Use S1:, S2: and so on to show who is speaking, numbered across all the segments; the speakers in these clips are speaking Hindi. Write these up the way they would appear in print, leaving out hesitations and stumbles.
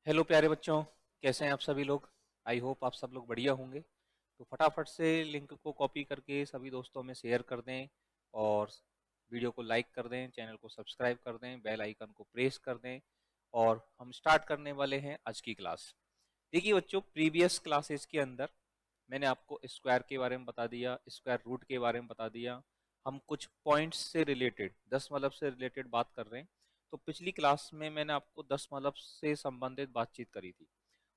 S1: हेलो प्यारे बच्चों, कैसे हैं आप सभी लोग। आई होप आप सब लोग बढ़िया होंगे। तो फटाफट से लिंक को कॉपी करके सभी दोस्तों में शेयर कर दें और वीडियो को लाइक कर दें, चैनल को सब्सक्राइब कर दें, बेल आइकन को प्रेस कर दें। और हम स्टार्ट करने वाले हैं आज की क्लास। देखिए बच्चों, प्रीवियस क्लासेस के अंदर मैंने आपको स्क्वायर के बारे में बता दिया, स्क्वायर रूट के बारे में बता दिया। हम कुछ पॉइंट्स से रिलेटेड, दशमलव से रिलेटेड बात कर रहे हैं। तो पिछली क्लास में मैंने आपको दशमलव से संबंधित बातचीत करी थी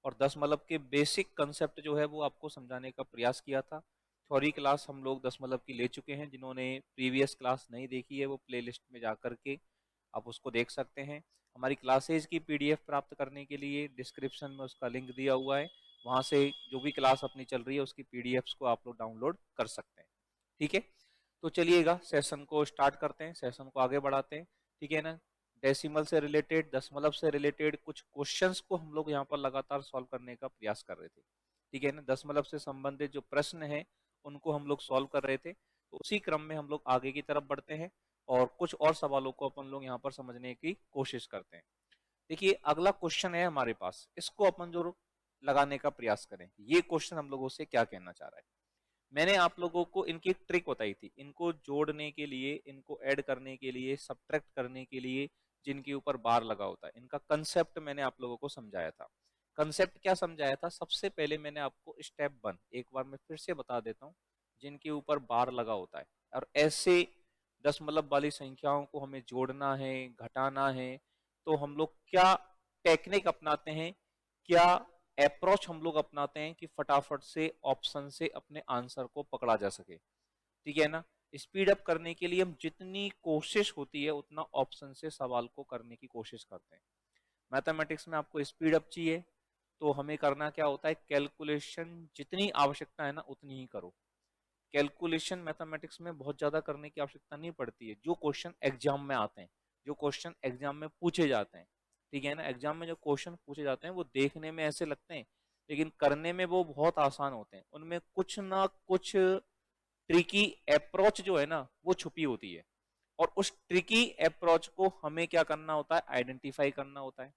S1: और दशमलव के बेसिक कंसेप्ट जो है वो आपको समझाने का प्रयास किया था। थ्योरी क्लास हम लोग दशमलव की ले चुके हैं। जिन्होंने प्रीवियस क्लास नहीं देखी है वो प्लेलिस्ट में जा करके आप उसको देख सकते हैं। हमारी क्लासेज की पीडीएफ प्राप्त करने के लिए डिस्क्रिप्शन में उसका लिंक दिया हुआ है। वहां से जो भी क्लास अपनी चल रही है उसकी पीडीएफ्स को आप लोग डाउनलोड कर सकते हैं। ठीक है, तो चलिएगा सेशन को स्टार्ट करते हैं, सेशन को आगे बढ़ाते हैं। ठीक है ना। डेसिमल से रिलेटेड, दशमलव से रिलेटेड कुछ क्वेश्चंस को हम लोग यहाँ पर लगातार सॉल्व करने का प्रयास कर रहे थे। ठीक है ना। दशमलव से संबंधित जो प्रश्न है उनको हम लोग सॉल्व कर रहे थे। तो उसी क्रम में हम लोग आगे की तरफ बढ़ते हैं और कुछ और सवालों को अपन लोग यहाँ पर समझने की कोशिश करते हैं। देखिए, अगला क्वेश्चन है हमारे पास, इसको अपन जो लगाने का प्रयास करें। ये क्वेश्चन हम लोगों से क्या कहना चाह रहा है। मैंने आप लोगों को इनकी एक ट्रिक बताई थी, इनको जोड़ने के लिए, इनको ऐड करने के लिए, सब्ट्रैक्ट करने के लिए, जिनके ऊपर बार लगा होता है, इनका कंसेप्ट मैंने आप लोगों को समझाया था। कंसेप्ट क्या समझाया था? सबसे पहले मैंने आपको स्टेप 1 एक बार मैं फिर से बता देता हूँ। जिनके ऊपर बार लगा होता है और ऐसे दशमलव वाली संख्याओं को हमें जोड़ना है, घटाना है, तो हम लोग क्या टेक्निक अपनाते हैं, क्या अप्रोच हम लोग अपनाते हैं कि फटाफट से ऑप्शन से अपने आंसर को पकड़ा जा सके। ठीक है ना। स्पीड अप करने के लिए हम जितनी कोशिश होती है उतना ऑप्शन से सवाल को करने की कोशिश करते हैं। मैथमेटिक्स में आपको स्पीड अप चाहिए तो हमें करना क्या होता है, कैलकुलेशन जितनी आवश्यकता है ना उतनी ही करो। कैलकुलेशन मैथमेटिक्स में बहुत ज्यादा करने की आवश्यकता नहीं पड़ती है। जो क्वेश्चन एग्जाम में आते हैं, जो क्वेश्चन एग्जाम में पूछे जाते हैं, ठीक है ना, एग्जाम में जो क्वेश्चन पूछे जाते हैं वो देखने में ऐसे लगते हैं लेकिन करने में वो बहुत आसान होते हैं। उनमें कुछ ना कुछ ट्रिकी अप्रोच जो है ना वो छुपी होती है और उस ट्रिकी अप्रोच को हमें क्या करना होता है, आइडेंटिफाई करना होता है।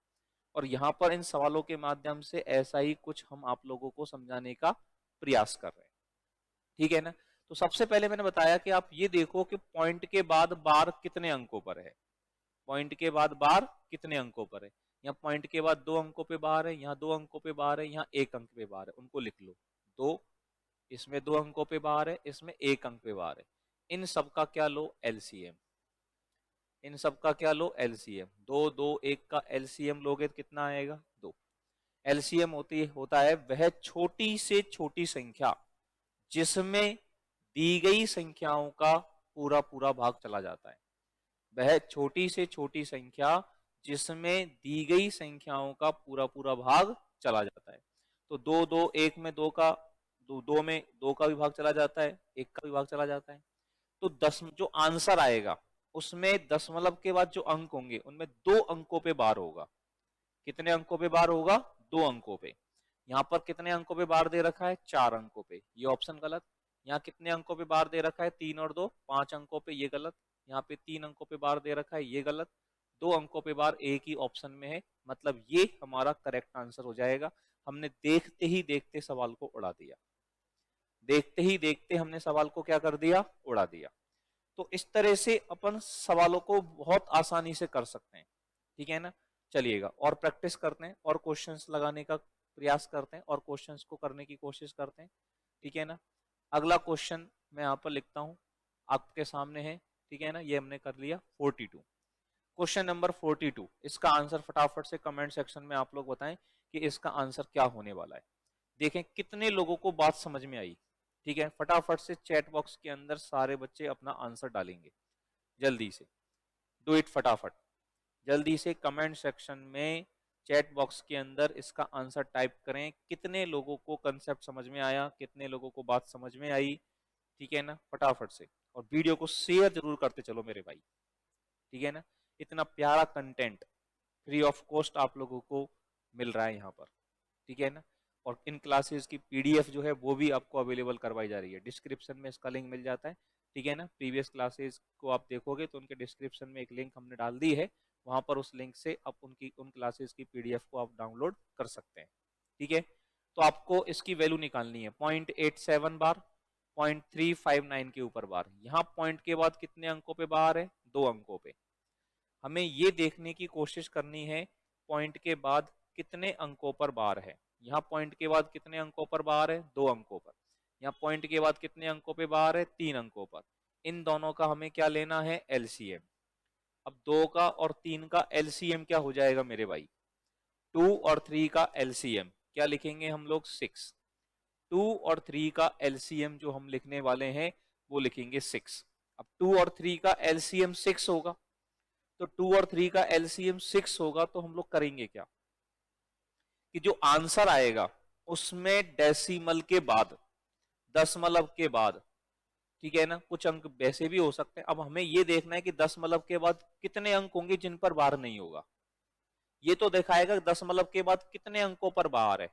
S1: और यहाँ पर इन सवालों के माध्यम से ऐसा ही कुछ हम आप लोगों को समझाने का प्रयास कर रहे हैं। ठीक है ना। तो सबसे पहले मैंने बताया कि आप ये देखो कि पॉइंट के बाद बार कितने अंकों पर है। पॉइंट के बाद बार कितने अंकों पर है। यहाँ पॉइंट के बाद 2 अंकों पे बार है, यहाँ 2 अंकों पे बार है, यहाँ 1 अंक पे बार है। उनको लिख लो। 2, इसमें 2 अंकों पे बार है, इसमें 1 अंक पे बार है। इन सब का क्या लो, एलसीएम। इन सब का क्या लो, एलसीएम। 2 2 1 का एलसीएम लोगे तो कितना आएगा, 2। एलसीएम होता है वह छोटी से छोटी संख्या जिसमें दी गई संख्याओं का पूरा पूरा भाग चला जाता है। वह छोटी से छोटी संख्या जिसमें दी गई संख्याओं का पूरा पूरा भाग चला जाता है। तो 2 2 1 में 2 का, 2 में 2 का भी भाग चला जाता है, 1 का भी भाग चला जाता है। तो 10 जो आंसर आएगा उसमें दशमलव के बाद जो अंक होंगे उनमें 2 अंकों पे बार होगा। कितने अंकों पे बार होगा, 2 अंकों पे। यहाँ पर कितने अंकों पे बार दे रखा है, 4 अंकों पे, ये ऑप्शन गलत। यहाँ कितने अंकों पे बार दे रखा है, 3 और 2, 5 अंकों पे, ये गलत। यहाँ पे 3 अंकों पे बार दे रखा है, ये गलत। 2 अंकों पे बार एक ही ऑप्शन में है, मतलब ये हमारा करेक्ट आंसर हो जाएगा। हमने देखते ही देखते सवाल को उड़ा दिया। देखते ही देखते हमने सवाल को क्या कर दिया, उड़ा दिया। तो इस तरह से अपन सवालों को बहुत आसानी से कर सकते हैं। ठीक है ना। चलिएगा और प्रैक्टिस करते हैं और क्वेश्चंस लगाने का प्रयास करते हैं और क्वेश्चंस को करने की कोशिश करते हैं। ठीक है ना। अगला क्वेश्चन मैं यहाँ पर लिखता हूँ, आपके सामने है। ठीक है ना, ये हमने कर लिया 42। क्वेश्चन नंबर 42, इसका आंसर फटाफट से कमेंट सेक्शन में आप लोग बताएं कि इसका आंसर क्या होने वाला है। देखें कितने लोगों को बात समझ में आई। ठीक है, फटाफट से चैट बॉक्स के अंदर सारे बच्चे अपना आंसर डालेंगे। जल्दी से डू इट, फटाफट जल्दी से कमेंट सेक्शन में चैट बॉक्स के अंदर इसका आंसर टाइप करें। कितने लोगों को कंसेप्ट समझ में आया, कितने लोगों को बात समझ में आई। ठीक है ना, फटाफट से। और वीडियो को शेयर जरूर करते चलो मेरे भाई। ठीक है ना। इतना प्यारा कंटेंट फ्री ऑफ कॉस्ट आप लोगों को मिल रहा है यहाँ पर। ठीक है ना। और इन क्लासेस की पीडीएफ जो है वो भी आपको अवेलेबल करवाई जा रही है। डिस्क्रिप्शन में इसका लिंक मिल जाता है। ठीक है ना। प्रीवियस क्लासेस को आप देखोगे तो उनके डिस्क्रिप्शन में एक लिंक हमने डाल दी है, वहां पर उस लिंक से आप उन क्लासेस की पीडीएफ को आप डाउनलोड कर सकते हैं। ठीक है, तो आपको इसकी वैल्यू निकालनी है 0.87 बार, 0.359 के ऊपर बार। यहाँ पॉइंट के बाद कितने अंकों पे बार है, 2 अंकों पे। हमें ये देखने की कोशिश करनी है पॉइंट के बाद कितने अंकों पर बार है। यहाँ पॉइंट के बाद कितने अंकों पर बार है, 2 अंकों पर। यहाँ पॉइंट के बाद कितने अंकों पे बार है, 3 अंकों पर। इन दोनों का हमें क्या लेना है, एलसीएम। अब 2 का और 3 का एलसीएम क्या हो जाएगा मेरे भाई, 2 और 3 का एलसीएम क्या लिखेंगे हम लोग, 6। 2 और 3 का एलसीएम जो हम लिखने वाले हैं वो लिखेंगे 6। अब 2 और 3 का एलसीएम 6 होगा, तो 2 और 3 का एलसीएम 6 होगा, तो हम लोग करेंगे क्या कि जो आंसर आएगा उसमें डेसिमल के बाद, दशमलव के बाद, ठीक है ना, कुछ अंक वैसे भी हो सकते हैं। अब हमें ये देखना है कि दशमलव के बाद कितने अंक होंगे जिन पर बार नहीं होगा। ये तो दिखाएगा दशमलव के बाद कितने अंकों पर बार है,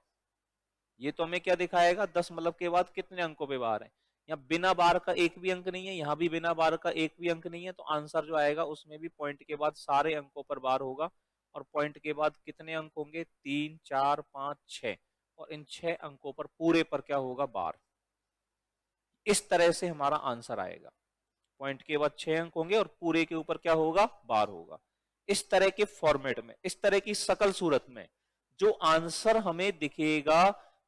S1: ये तो हमें क्या दिखाएगा, दशमलव के बाद कितने अंकों पे बार है। यहाँ बिना बार का एक भी अंक नहीं है, यहाँ भी बिना बार का एक भी अंक नहीं है, तो आंसर जो आएगा उसमें भी पॉइंट के बाद सारे अंकों पर बार होगा। और पॉइंट के बाद कितने अंक होंगे, 3, 4, 5, 6, और इन 6 अंकों पर पूरे पर क्या होगा, बार। इस तरह से हमारा आंसर आएगा, पॉइंट के बाद 6 अंक होंगे और पूरे के ऊपर क्या होगा, बार होगा। इस तरह के फॉर्मेट में, इस तरह की शकल सूरत में जो आंसर हमें दिखेगा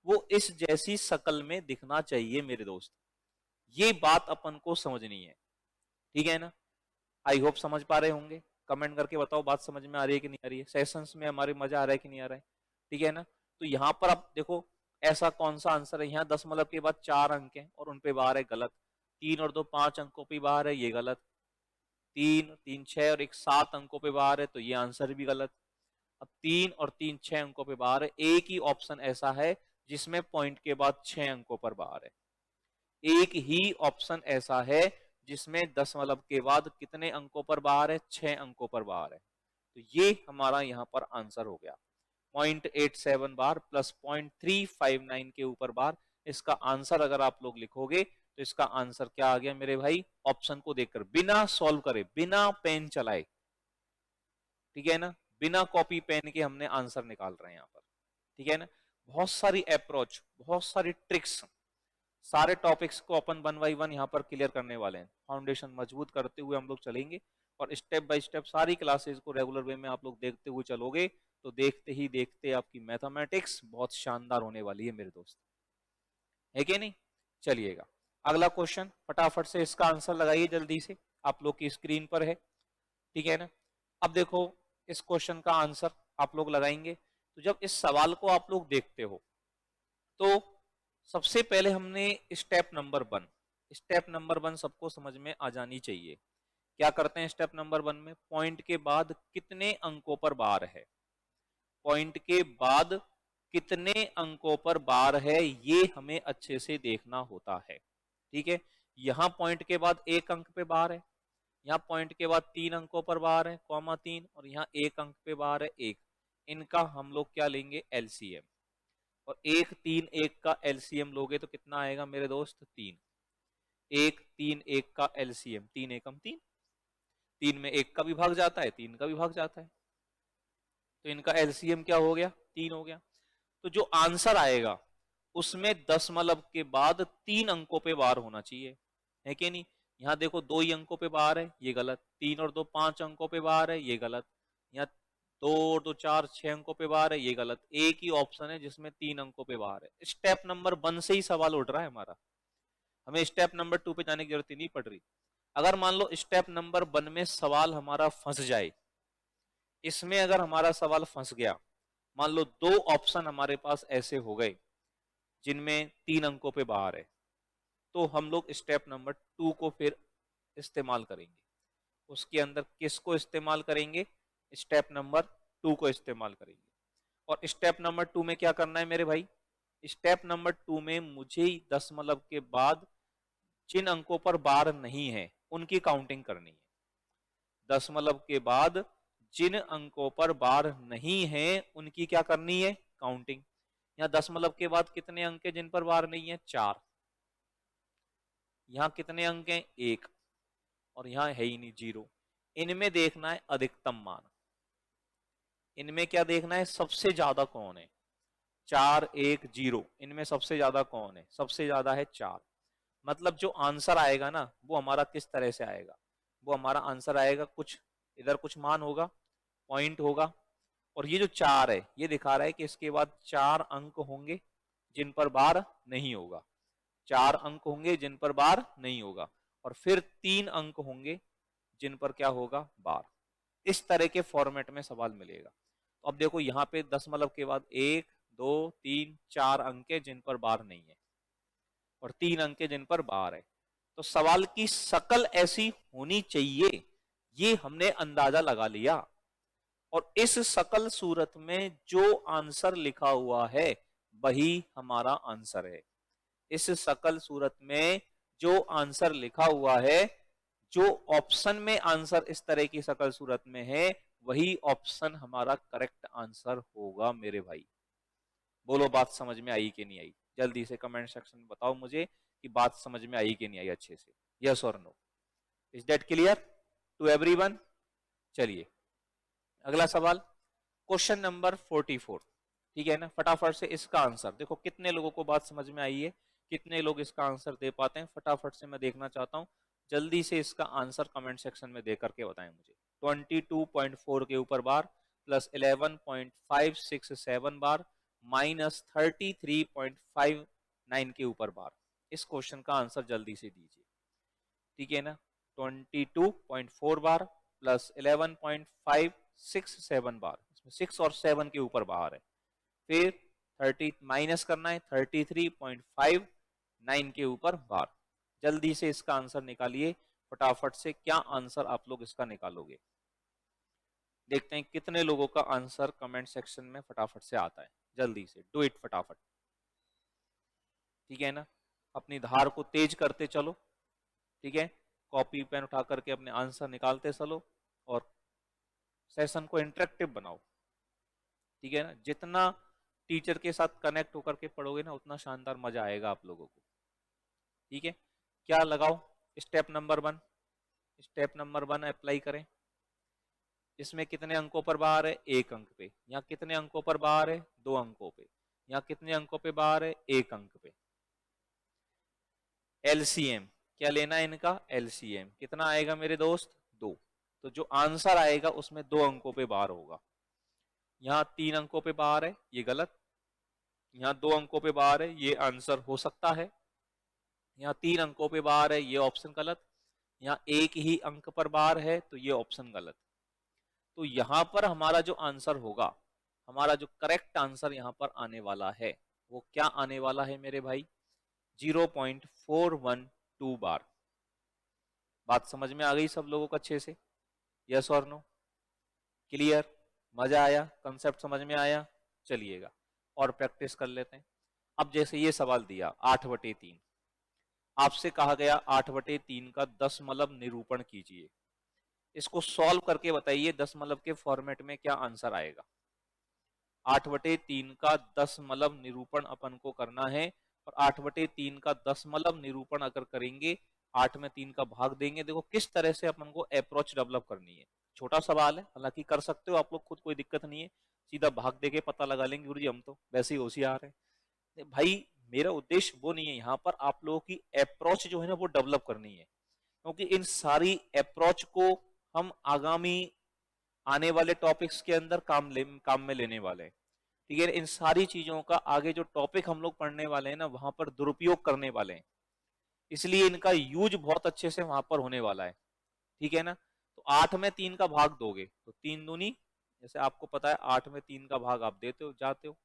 S1: वो इस जैसी शकल में दिखना चाहिए मेरे दोस्त। ये बात अपन को समझनी है, ठीक है ना। आई होप समझ पा रहे होंगे। कमेंट करके बताओ बात समझ में आ रही है कि नहीं आ रही है, सेशंस में हमारे मजा आ रहा है कि नहीं आ रहा है, ठीक है ना। तो यहाँ पर आप देखो ऐसा कौन सा आंसर है, यहाँ दशमलव के बाद 4 अंक हैं और उनपे बार है, गलत। 3 और 2 5 अंकों पे बार है, ये गलत। 3 3 6 और 1 7 अंकों पे बार है, तो ये आंसर भी गलत। अब 3 और 3 6 अंकों पे बार है, एक ही ऑप्शन ऐसा है जिसमें पॉइंट के बाद 6 अंकों पर बार है। एक ही ऑप्शन ऐसा है जिसमें दशमलव के बाद कितने अंकों पर बार है, 6 अंकों पर बार है। तो ये हमारा यहाँ पर आंसर हो गया, 0.87 बार प्लस 0.359 के ऊपर बार। इसका आंसर अगर आप लोग लिखोगे तो इसका आंसर क्या आ गया मेरे भाई, ऑप्शन को देखकर, बिना सॉल्व करे, बिना पेन चलाए, ठीक है ना, बिना कॉपी पेन के हमने आंसर निकाल रहे हैं यहाँ पर, ठीक है ना। बहुत सारी अप्रोच, बहुत सारी ट्रिक्स, सारे टॉपिक्स को अपन 1 बाई 1 यहाँ पर क्लियर करने वाले हैं। फाउंडेशन मजबूत करते हुए हम लोग चलेंगे और स्टेप बाय स्टेप सारी क्लासेस को रेगुलर वे में आप लोग देखते हुए चलोगे तो देखते ही देखते आपकी मैथमेटिक्स बहुत शानदार होने वाली है मेरे दोस्त, है कि नहीं। चलिएगा अगला क्वेश्चन, फटाफट से इसका आंसर लगाइए जल्दी से, आप लोग की स्क्रीन पर है, ठीक है ना। अब देखो इस क्वेश्चन का आंसर आप लोग लगाएंगे, तो जब इस सवाल को आप लोग देखते हो तो सबसे पहले हमने स्टेप नंबर 1, स्टेप नंबर 1 सबको समझ में आ जानी चाहिए। क्या करते हैं स्टेप नंबर 1 में, पॉइंट के बाद कितने अंकों पर बार है, पॉइंट के बाद कितने अंकों पर बार है ये हमें अच्छे से देखना होता है, ठीक है। यहां पॉइंट के बाद 1 अंक पे बार है, यहाँ पॉइंट के बाद 3 अंकों पर बार है, कॉमा 3, और यहाँ 1 अंक पे बार है 1। इनका हम लोग क्या लेंगे, एलसीएम। और 1 3 1 का एलसीएम लोगे तो कितना आएगा मेरे दोस्त, 3। 1 3 1 का एलसीएम, 3 एकम 3, 3 में 1 का भी भाग जाता है, 3 का भी भाग जाता है, तो इनका एलसीएम क्या हो गया, 3 हो गया। तो जो आंसर आएगा उसमें दशमलव के बाद 3 अंकों पे बार होना चाहिए, है कि नहीं। यहाँ देखो 2 ही अंकों पे बार है, ये गलत। 3 और 2 5 अंकों पे बार है, ये गलत। यहाँ 2 और 2 4 6 अंकों पे बार है, ये गलत। एक ही ऑप्शन है जिसमें 3 अंकों पे बार है। स्टेप नंबर 1 से ही सवाल उठ रहा है हमारा, हमें स्टेप नंबर 2 पे जाने की जरूरत ही नहीं पड़ रही। अगर मान लो स्टेप नंबर 1 में सवाल हमारा फंस जाए, इसमें अगर हमारा सवाल फंस गया, मान लो 2 ऑप्शन हमारे पास ऐसे हो गए जिनमें 3 अंकों पे बार है, तो हम लोग स्टेप नंबर 2 को फिर इस्तेमाल करेंगे। उसके अंदर किसको इस्तेमाल करेंगे, स्टेप नंबर 2 को इस्तेमाल करेंगे। और स्टेप नंबर 2 में क्या करना है मेरे भाई, स्टेप नंबर 2 में मुझे दशमलव के बाद जिन अंकों पर बार नहीं है उनकी काउंटिंग करनी है। दशमलव के बाद जिन अंकों पर बार नहीं है उनकी क्या करनी है, काउंटिंग। यहाँ दशमलव के बाद कितने अंक है जिन पर बार नहीं है, 4। यहाँ कितने अंक हैं, 1, और यहाँ है ही नहीं, 0। इनमें देखना है अधिकतम मान, इनमें क्या देखना है, सबसे ज्यादा कौन है। 4 1 0, इनमें सबसे ज्यादा कौन है, सबसे ज्यादा है 4। मतलब जो आंसर आएगा ना वो हमारा किस तरह से आएगा, वो हमारा आंसर आएगा कुछ इधर कुछ मान होगा, पॉइंट होगा, और ये जो 4 है ये दिखा रहा है कि इसके बाद 4 अंक होंगे जिन पर बार नहीं होगा, 4 अंक होंगे जिन पर बार नहीं होगा, और फिर 3 अंक होंगे जिन पर क्या होगा, बार। इस तरह के फॉर्मेट में सवाल मिलेगा। तो अब देखो यहाँ पे दशमलव के बाद 1 2 3 4 अंक है जिन पर बार नहीं है, और 3 अंक है जिन पर बार है। तो सवाल की शकल ऐसी होनी चाहिए, ये हमने अंदाजा लगा लिया, और इस शकल सूरत में जो आंसर लिखा हुआ है वही हमारा आंसर है। इस शकल सूरत में जो आंसर लिखा हुआ है, जो ऑप्शन में आंसर इस तरह की शकल सूरत में है, वही ऑप्शन हमारा करेक्ट आंसर होगा मेरे भाई। बोलो बात समझ में आई कि नहीं आई, जल्दी से कमेंट सेक्शन में बताओ मुझे कि बात समझ में आई कि नहीं आई अच्छे से, यस और no. Is that clear to everyone? चलिए अगला सवाल, क्वेश्चन नंबर 44, ठीक है ना। फटाफट से इसका आंसर देखो, कितने लोगों को बात समझ में आई है, कितने लोग इसका आंसर दे पाते हैं, फटाफट से मैं देखना चाहता हूं। जल्दी से इसका आंसर कमेंट सेक्शन में दे करके बताएं मुझे। 22.4 के ऊपर बार प्लस 11.567 बार माइनस 33.59 के ऊपर बार, इस क्वेश्चन का आंसर जल्दी से दीजिए, ठीक है ना। 22.4 बार प्लस 11.567 बार, इसमें 6 और 7 के ऊपर बार है, फिर 30 माइनस करना है 33.59 के ऊपर बार। जल्दी से इसका आंसर निकालिए फटाफट से, क्या आंसर आप लोग इसका निकालोगे। देखते हैं कितने लोगों का आंसर कमेंट सेक्शन में फटाफट से आता है, जल्दी से डू इट फटाफट, ठीक है ना। अपनी धार को तेज करते चलो, ठीक है, कॉपी पेन उठा करके अपने आंसर निकालते चलो, और सेशन को इंटरेक्टिव बनाओ, ठीक है ना। जितना टीचर के साथ कनेक्ट होकर के पढ़ोगे ना, उतना शानदार मजा आएगा आप लोगों को, ठीक है। क्या लगाओ, step number 1, step number 1 apply करें। इसमें कितने अंकों पर बार है, 1 अंक पे। यहाँ कितने अंकों पर बार है, 2 अंकों पे। यहाँ कितने अंकों पे बार है, 1 अंक पे। एलसीएम क्या लेना है इनका, एलसीएम कितना आएगा मेरे दोस्त, 2। तो जो आंसर आएगा उसमें 2 अंकों पे बार होगा। यहाँ 3 अंकों पे बार है, ये गलत। यहाँ 2 अंकों पे बार है, ये आंसर हो सकता है। यहाँ 3 अंकों पे बार है, ये ऑप्शन गलत। यहाँ 1 ही अंक पर बार है, तो ये ऑप्शन गलत। तो यहाँ पर हमारा जो आंसर होगा, हमारा जो करेक्ट आंसर यहाँ पर आने वाला है, वो क्या आने वाला है मेरे भाई, 0.412 बार। बात समझ में आ गई सब लोगों को अच्छे से, यस और नो, क्लियर, मजा आया, कंसेप्ट समझ में आया। चलिएगा और प्रैक्टिस कर लेते हैं। अब जैसे ये सवाल दिया 8/3, आपसे कहा गया 8/3 का दशमलव निरूपण कीजिए। इसको सॉल्व करके बताइए दशमलव के फॉर्मेट में क्या आंसर आएगा। 8/3 का दशमलव निरूपण अपन को करना है, और 8/3 का दशमलव निरूपण अगर करेंगे, 8 में 3 का भाग देंगे। देखो किस तरह से अपन को अप्रोच डेवलप करनी है। छोटा सवाल है, हालांकि कर सकते हो आप लोग खुद, कोई दिक्कत नहीं है, सीधा भाग दे के पता लगा लेंगे, गुरुजी हम तो वैसे ही होशियार है भाई। मेरा उद्देश्य वो नहीं है, यहाँ पर आप लोगों की अप्रोच जो है ना वो डेवलप करनी है, क्योंकि इन सारी अप्रोच को हम आगामी आने वाले टॉपिक्स के अंदर काम में लेने वाले हैं, ठीक है। इन सारी चीजों का आगे जो टॉपिक हम लोग पढ़ने वाले हैं ना, वहां पर दुरुपयोग करने वाले हैं, इसलिए इनका यूज बहुत अच्छे से वहां पर होने वाला है, ठीक है ना। तो 8 में 3 का भाग दोगे तो 3 दूनी, जैसे आपको पता है 8 में 3 का भाग आप देते हो जाते हो,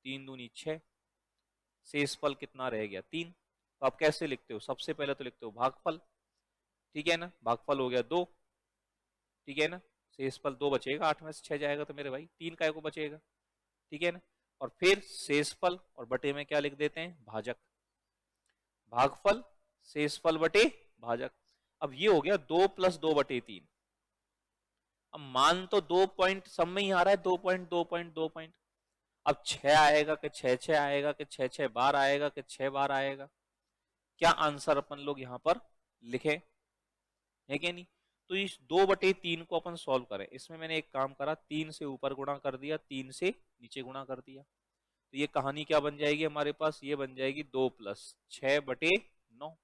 S1: 3 दूनी 6, शेषफल कितना रह गया, 3। तो आप कैसे लिखते हो, सबसे पहले तो लिखते हो भागफल, ठीक है ना। भागफल हो गया 2, ठीक है ना। शेषफल 2 बचेगा, 8 में से 6 जाएगा तो मेरे भाई 3 का को बचेगा, ठीक है ना। और फिर शेषफल और बटे में क्या लिख देते हैं, भाजक। भागफल शेषफल बटे भाजक। अब ये हो गया 2 + 2/3। अब मान तो 2 पॉइंट सब में ही आ रहा है, 2 पॉइंट 2 पॉइंट 2 पॉइंट। अब 6 आएगा कि 6 आएगा कि 6 बार आएगा कि 6 बार आएगा, क्या आंसर अपन लोग यहाँ पर लिखे, है कि नहीं। तो इस 2/3 को अपन सॉल्व करें। इसमें मैंने एक काम करा, 3 से ऊपर गुणा कर दिया, 3 से नीचे गुणा कर दिया। तो ये कहानी क्या बन जाएगी हमारे पास, ये बन जाएगी 2 + 6/9।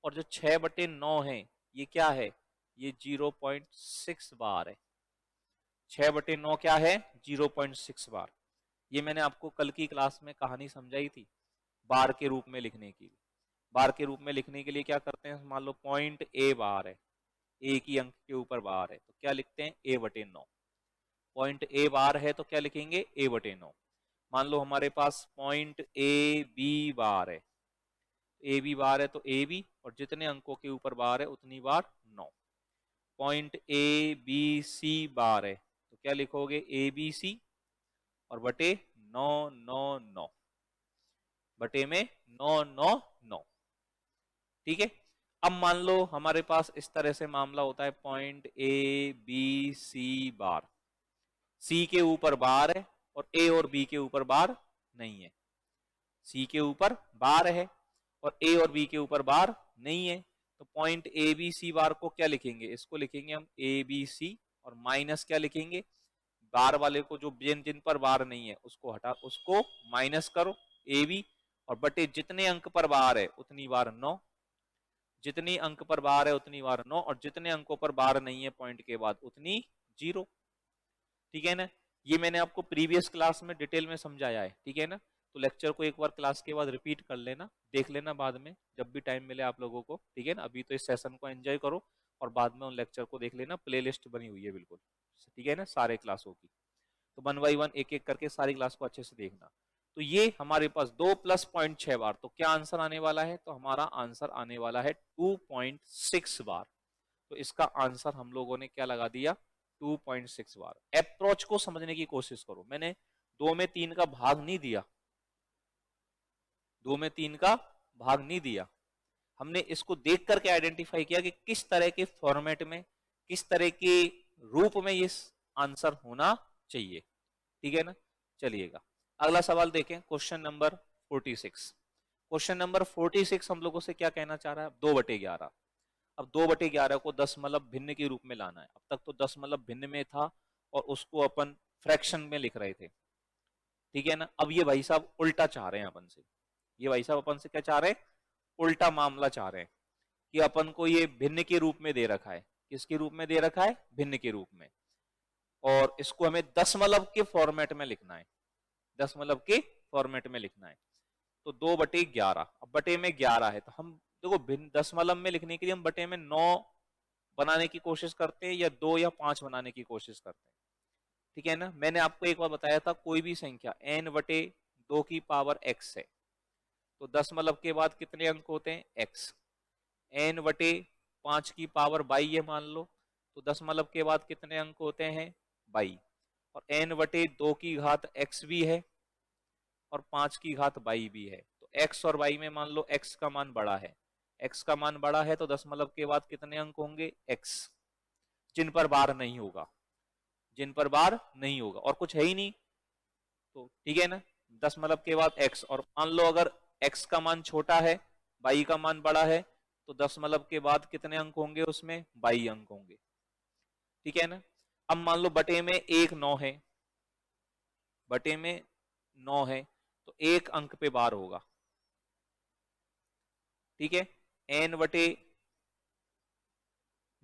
S1: और जो 6/9 है ये क्या है, ये 0.6 बार है। 6/9 क्या है, 0.6 बार। ये मैंने आपको कल की क्लास में कहानी समझाई थी, बार के रूप में लिखने की। बार के रूप में लिखने के लिए क्या करते हैं, मान लो पॉइंट ए बार है, एक ही अंक के ऊपर बार है, तो क्या लिखते हैं, a/9। पॉइंट ए बार है तो क्या लिखेंगे, a/9। मान लो हमारे पास पॉइंट ए बी बार है, ए बी बार है तो ए बी, और जितने अंकों के ऊपर बार है उतनी बार 9। पॉइंट ए बी सी बार है तो क्या लिखोगे, ए बी सी, और बटे 9 9 9, बटे में 9 9 9। ठीक है। अब मान लो हमारे पास इस तरह से मामला होता है, पॉइंट ए बी सी बार, सी के ऊपर बार है और ए और बी के ऊपर बार नहीं है। सी के ऊपर बार है और ए और बी के ऊपर बार नहीं है, तो पॉइंट ए बी सी बार को क्या लिखेंगे, इसको लिखेंगे हम ए बी सी, और माइनस क्या लिखेंगे, बार वाले को, जो जिन जिन पर बार नहीं है उसको हटा, उसको माइनस करो ए बी, और बटे जितने अंक पर बार है उतनी बार 9, जितनी अंक पर बार है उतनी बार 9, और जितने अंकों पर बार नहीं है पॉइंट के बाद उतनी 0। ठीक है ना। ये मैंने आपको प्रीवियस क्लास में डिटेल में समझाया है। ठीक है ना। तो लेक्चर को एक बार क्लास के बाद रिपीट कर लेना, देख लेना बाद में जब भी टाइम मिले आप लोगों को। ठीक है ना। अभी तो इस सेशन को एंजॉय करो और बाद में उन लेक्चर को देख लेना, प्लेलिस्ट बनी हुई है बिल्कुल। ठीक है ना, सारे क्लासों की। तो 1 बाई 1 एक एक करके सारी क्लास को अच्छे से देखना। तो ये हमारे पास 2 + 0.6 बार, तो क्या आंसर आने वाला है, तो हमारा आंसर आने वाला है 2.6 बार। तो इसका आंसर हम लोगों ने क्या लगा दिया, 2.6 बार। अप्रोच को समझने की कोशिश करो, मैंने 2 में 3 का भाग नहीं दिया, 2 में 3 का भाग नहीं दिया, हमने इसको देख करके आइडेंटिफाई किया कि किस तरह के फॉर्मेट में, किस तरह के रूप में ये आंसर होना चाहिए। ठीक है ना। चलिएगा अगला सवाल देखें, क्वेश्चन नंबर 46। क्वेश्चन नंबर 46 हम लोगों से क्या कहना चाह रहा है, 2/11। अब 2/11 को दशमलव भिन्न के रूप में लाना है। अब तक तो दशमलव भिन्न में था और उसको अपन फ्रैक्शन में लिख रहे थे। ठीक है ना। अब ये भाई साहब उल्टा चाह रहे हैं अपन से, ये भाई साहब अपन से क्या चाह रहे हैं, उल्टा मामला चाह रहे हैं कि अपन को ये भिन्न के रूप में दे रखा है। किसके रूप में दे रखा है, भिन्न के रूप में, और इसको हमें दशमलव के फॉर्मेट में लिखना है, दशमलव के फॉर्मेट में लिखना है। तो 2/11, अब बटे में 11 है, तो हम देखो भिन्न दशमलव में लिखने के लिए हम बटे में 9 बनाने की कोशिश करते हैं या 2 या 5 बनाने की कोशिश करते हैं। ठीक है ना। मैंने आपको एक बार बताया था, कोई भी संख्या n/2 की पावर x है तो दशमलव के बाद कितने अंक होते हैं, x। n/5 की पावर 22 है मान लो, तो दशमलव के बाद कितने अंक होते हैं, 22। और n/2 की घात x भी है और 5 की घात 22 भी है, तो x और y में मान लो x का मान बड़ा है, x का मान बड़ा है तो दशमलव के बाद कितने अंक होंगे, x, जिन पर बार नहीं होगा, जिन पर बार नहीं होगा, और कुछ है ही नहीं। तो ठीक है ना, दशमलव के बाद x, और मान लो अगर x का मान छोटा है, y का मान बड़ा है, तो दशमलव के बाद कितने अंक होंगे, उसमें 22 अंक होंगे। ठीक है ना। अब मान लो बटे में 1 9 है, बटे में 9 है तो 1 अंक पे बार होगा। ठीक है। n/9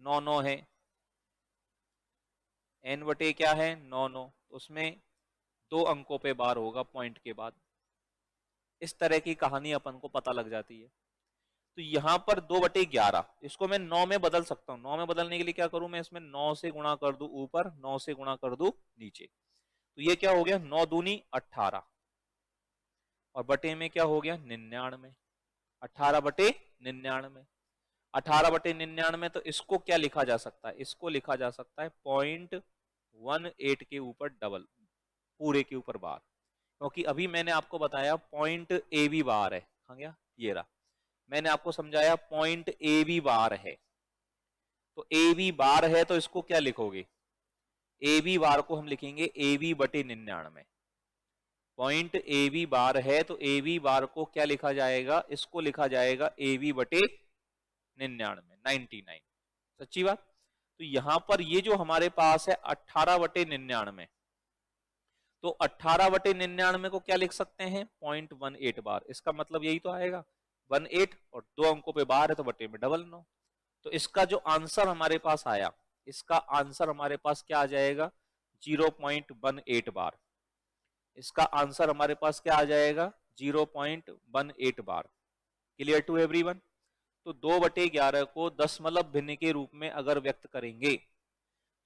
S1: 9 है, n/ क्या है, 9 9, उसमें 2 अंकों पे बार होगा पॉइंट के बाद। इस तरह की कहानी अपन को पता लग जाती है। तो यहां पर 2/11, इसको मैं 9 में बदल सकता हूं। 9 में बदलने के लिए क्या करूं, मैं इसमें 9 से गुणा कर दूं ऊपर, 9 से गुणा कर दूं नीचे, तो ये क्या हो गया, 9 दूनी 18, और बटे में क्या हो गया, 99। 18/99, 18/99, तो इसको क्या लिखा जा सकता है, इसको लिखा जा सकता है 0.18 के ऊपर डबल, पूरे के ऊपर बार। क्योंकि अभी मैंने आपको बताया पॉइंट ए बी बार है, कहां गया, ये रहा, मैंने आपको समझाया पॉइंट ए बी बार है। तो ए बी बार है तो इसको क्या लिखोगे, ए बी बार को हम लिखेंगे ए बी बटे 99। पॉइंट ए बी बार है तो ए बी बार को क्या लिखा जाएगा, इसको लिखा जाएगा ए बी बटे 99, 99। सच्ची बात। तो यहां पर ये जो हमारे पास है 18/99, तो 18/99 को क्या लिख सकते हैं 0.18 बार। इसका मतलब यही तो आएगा 18 और 2 अंकों पे बार है तो बटे में 99। तो इसका जो आंसर हमारे पास आया, इसका आंसर हमारे पास क्या आ जाएगा 0.18 बार। इसका आंसर हमारे पास क्या आ जाएगा 0.18 बार। Clear to everyone. तो 2/11 को दशमलव भिन्न के रूप में अगर व्यक्त करेंगे,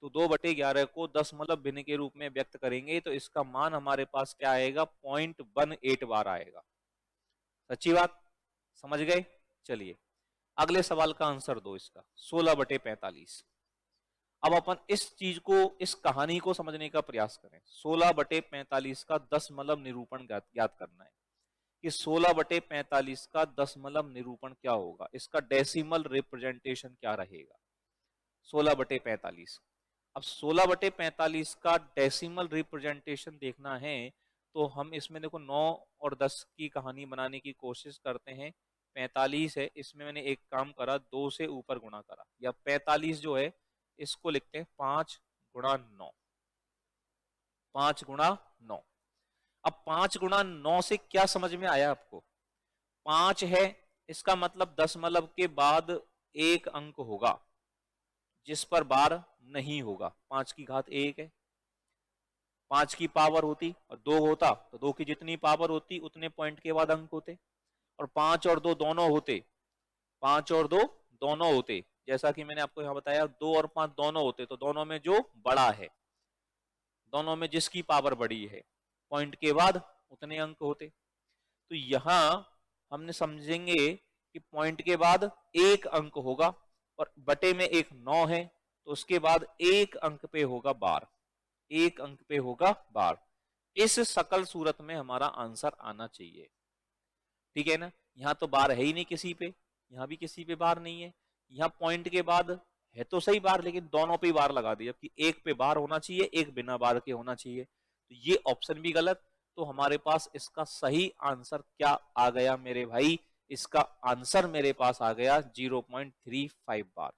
S1: तो 2/11 को दशमलव भिन्न के रूप में व्यक्त करेंगे तो इसका मान हमारे पास क्या आएगा 0.18 बार आएगा। सच्ची बात, समझ गए। चलिए अगले सवाल का आंसर दो इसका 16/45। अब अपन इस चीज को, इस कहानी को समझने का प्रयास करें। 16/45 का दशमलव निरूपण ज्ञात करना है कि 16/45 का दशमलव निरूपण क्या होगा, इसका डेसिमल रिप्रेजेंटेशन क्या रहेगा 16/45। अब 16/45 का डेसिमल रिप्रेजेंटेशन देखना है तो हम इसमें देखो 9 और 10 की कहानी बनाने की कोशिश करते हैं। 45 है, इसमें मैंने एक काम करा 2 से ऊपर गुणा करा, या 45 जो है इसको लिखते हैं 5 गुणा 9, 5 गुणा 9। अब 5 गुणा 9 से क्या समझ में आया आपको, 5 है इसका मतलब दशमलव के बाद एक अंक होगा जिस पर बार नहीं होगा। 5 की घात 1 है, 5 की पावर होती और 2 होता तो 2 की जितनी पावर होती उतने पॉइंट के बाद अंक होते, और 5 और 2 दोनों होते, 5 और 2 दोनों होते, जैसा कि मैंने आपको यहां बताया 2 और 5 दोनों होते, तो दोनों में जो बड़ा है, दोनों में जिसकी पावर बड़ी है, पॉइंट के बाद उतने अंक होते। तो यहां हमने समझेंगे कि पॉइंट के बाद एक अंक होगा और बटे में एक 9 है तो उसके बाद एक अंक पे होगा बार, एक अंक पे होगा बार। इस सकल सूरत में हमारा आंसर आना चाहिए, ठीक है ना। यहां तो बार है ही नहीं किसी पे, यहां भी किसी पे बार नहीं है, यहां पॉइंट के बाद है तो सही बार लेकिन दोनों पे बार लगा दी, जबकि एक पे बार होना चाहिए एक बिना बार के होना चाहिए, तो ये ऑप्शन भी गलत। तो हमारे पास इसका सही आंसर क्या आ गया मेरे भाई, इसका आंसर मेरे पास आ गया 0.35 बार।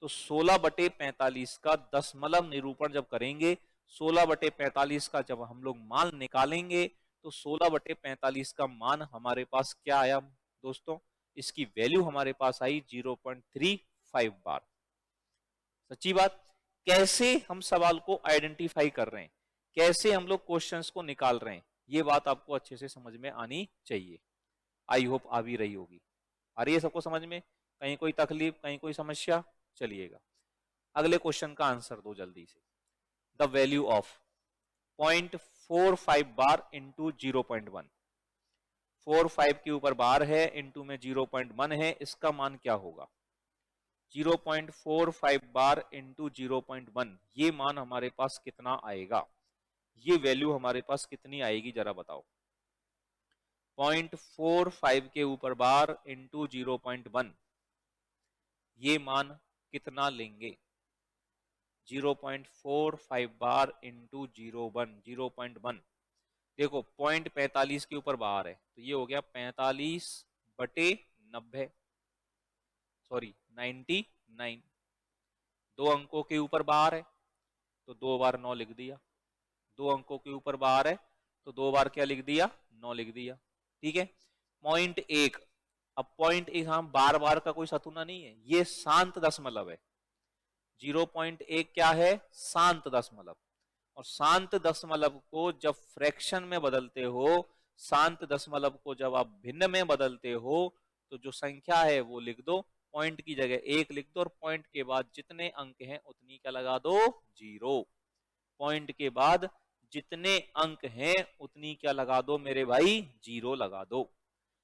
S1: तो 16/45 का दशमलव निरूपण जब करेंगे, 16/45 का जब हम लोग मान निकालेंगे तो 16/45 का मान हमारे पास क्या आया दोस्तों, इसकी वैल्यू हमारे पास आई 0.35 बार। सच्ची बात। कैसे हम सवाल को आइडेंटिफाई कर रहे हैं, कैसे हम लोग क्वेश्चंस को निकाल रहे हैं, ये बात आपको अच्छे से समझ में आनी चाहिए। आई होप आ भी रही होगी। आ रही है सबको समझ में, कहीं कोई तकलीफ कहीं कोई समस्या। चलिएगा अगले क्वेश्चन का आंसर दो जल्दी से। The value of 0.45 bar into 0.1, 45 के ऊपर बार है, इंटू में 0.1 है, इसका मान क्या होगा 0.45 बार इंटू 0.1, ये मान हमारे पास कितना आएगा, ये वैल्यू हमारे पास कितनी आएगी जरा बताओ। 0.45 के ऊपर बार इंटू 0.1, ये मान कितना लेंगे 0.45 बार इंटू 0.1। देखो 0.45 के ऊपर बार है तो ये हो गया 45/90, सॉरी 99। 2 अंकों के ऊपर बार है तो 2 बार 9 लिख दिया, 2 अंकों के ऊपर बार है तो 2 बार क्या लिख दिया 9 लिख दिया, ठीक है। 0.1, अब 0.1 हाँ बार बार का कोई सतुना नहीं है, ये शांत दशमलव है। 0.1 क्या है शांत दशमलव, और शांत दशमलव को जब फ्रैक्शन में बदलते हो, शांत दशमलव को जब आप भिन्न में बदलते हो तो जो संख्या है वो लिख दो, पॉइंट की जगह 1 लिख दो और पॉइंट के बाद जितने अंक हैं उतनी क्या लगा दो 0। पॉइंट के बाद जितने अंक हैं उतनी क्या लगा दो मेरे भाई 0 लगा दो।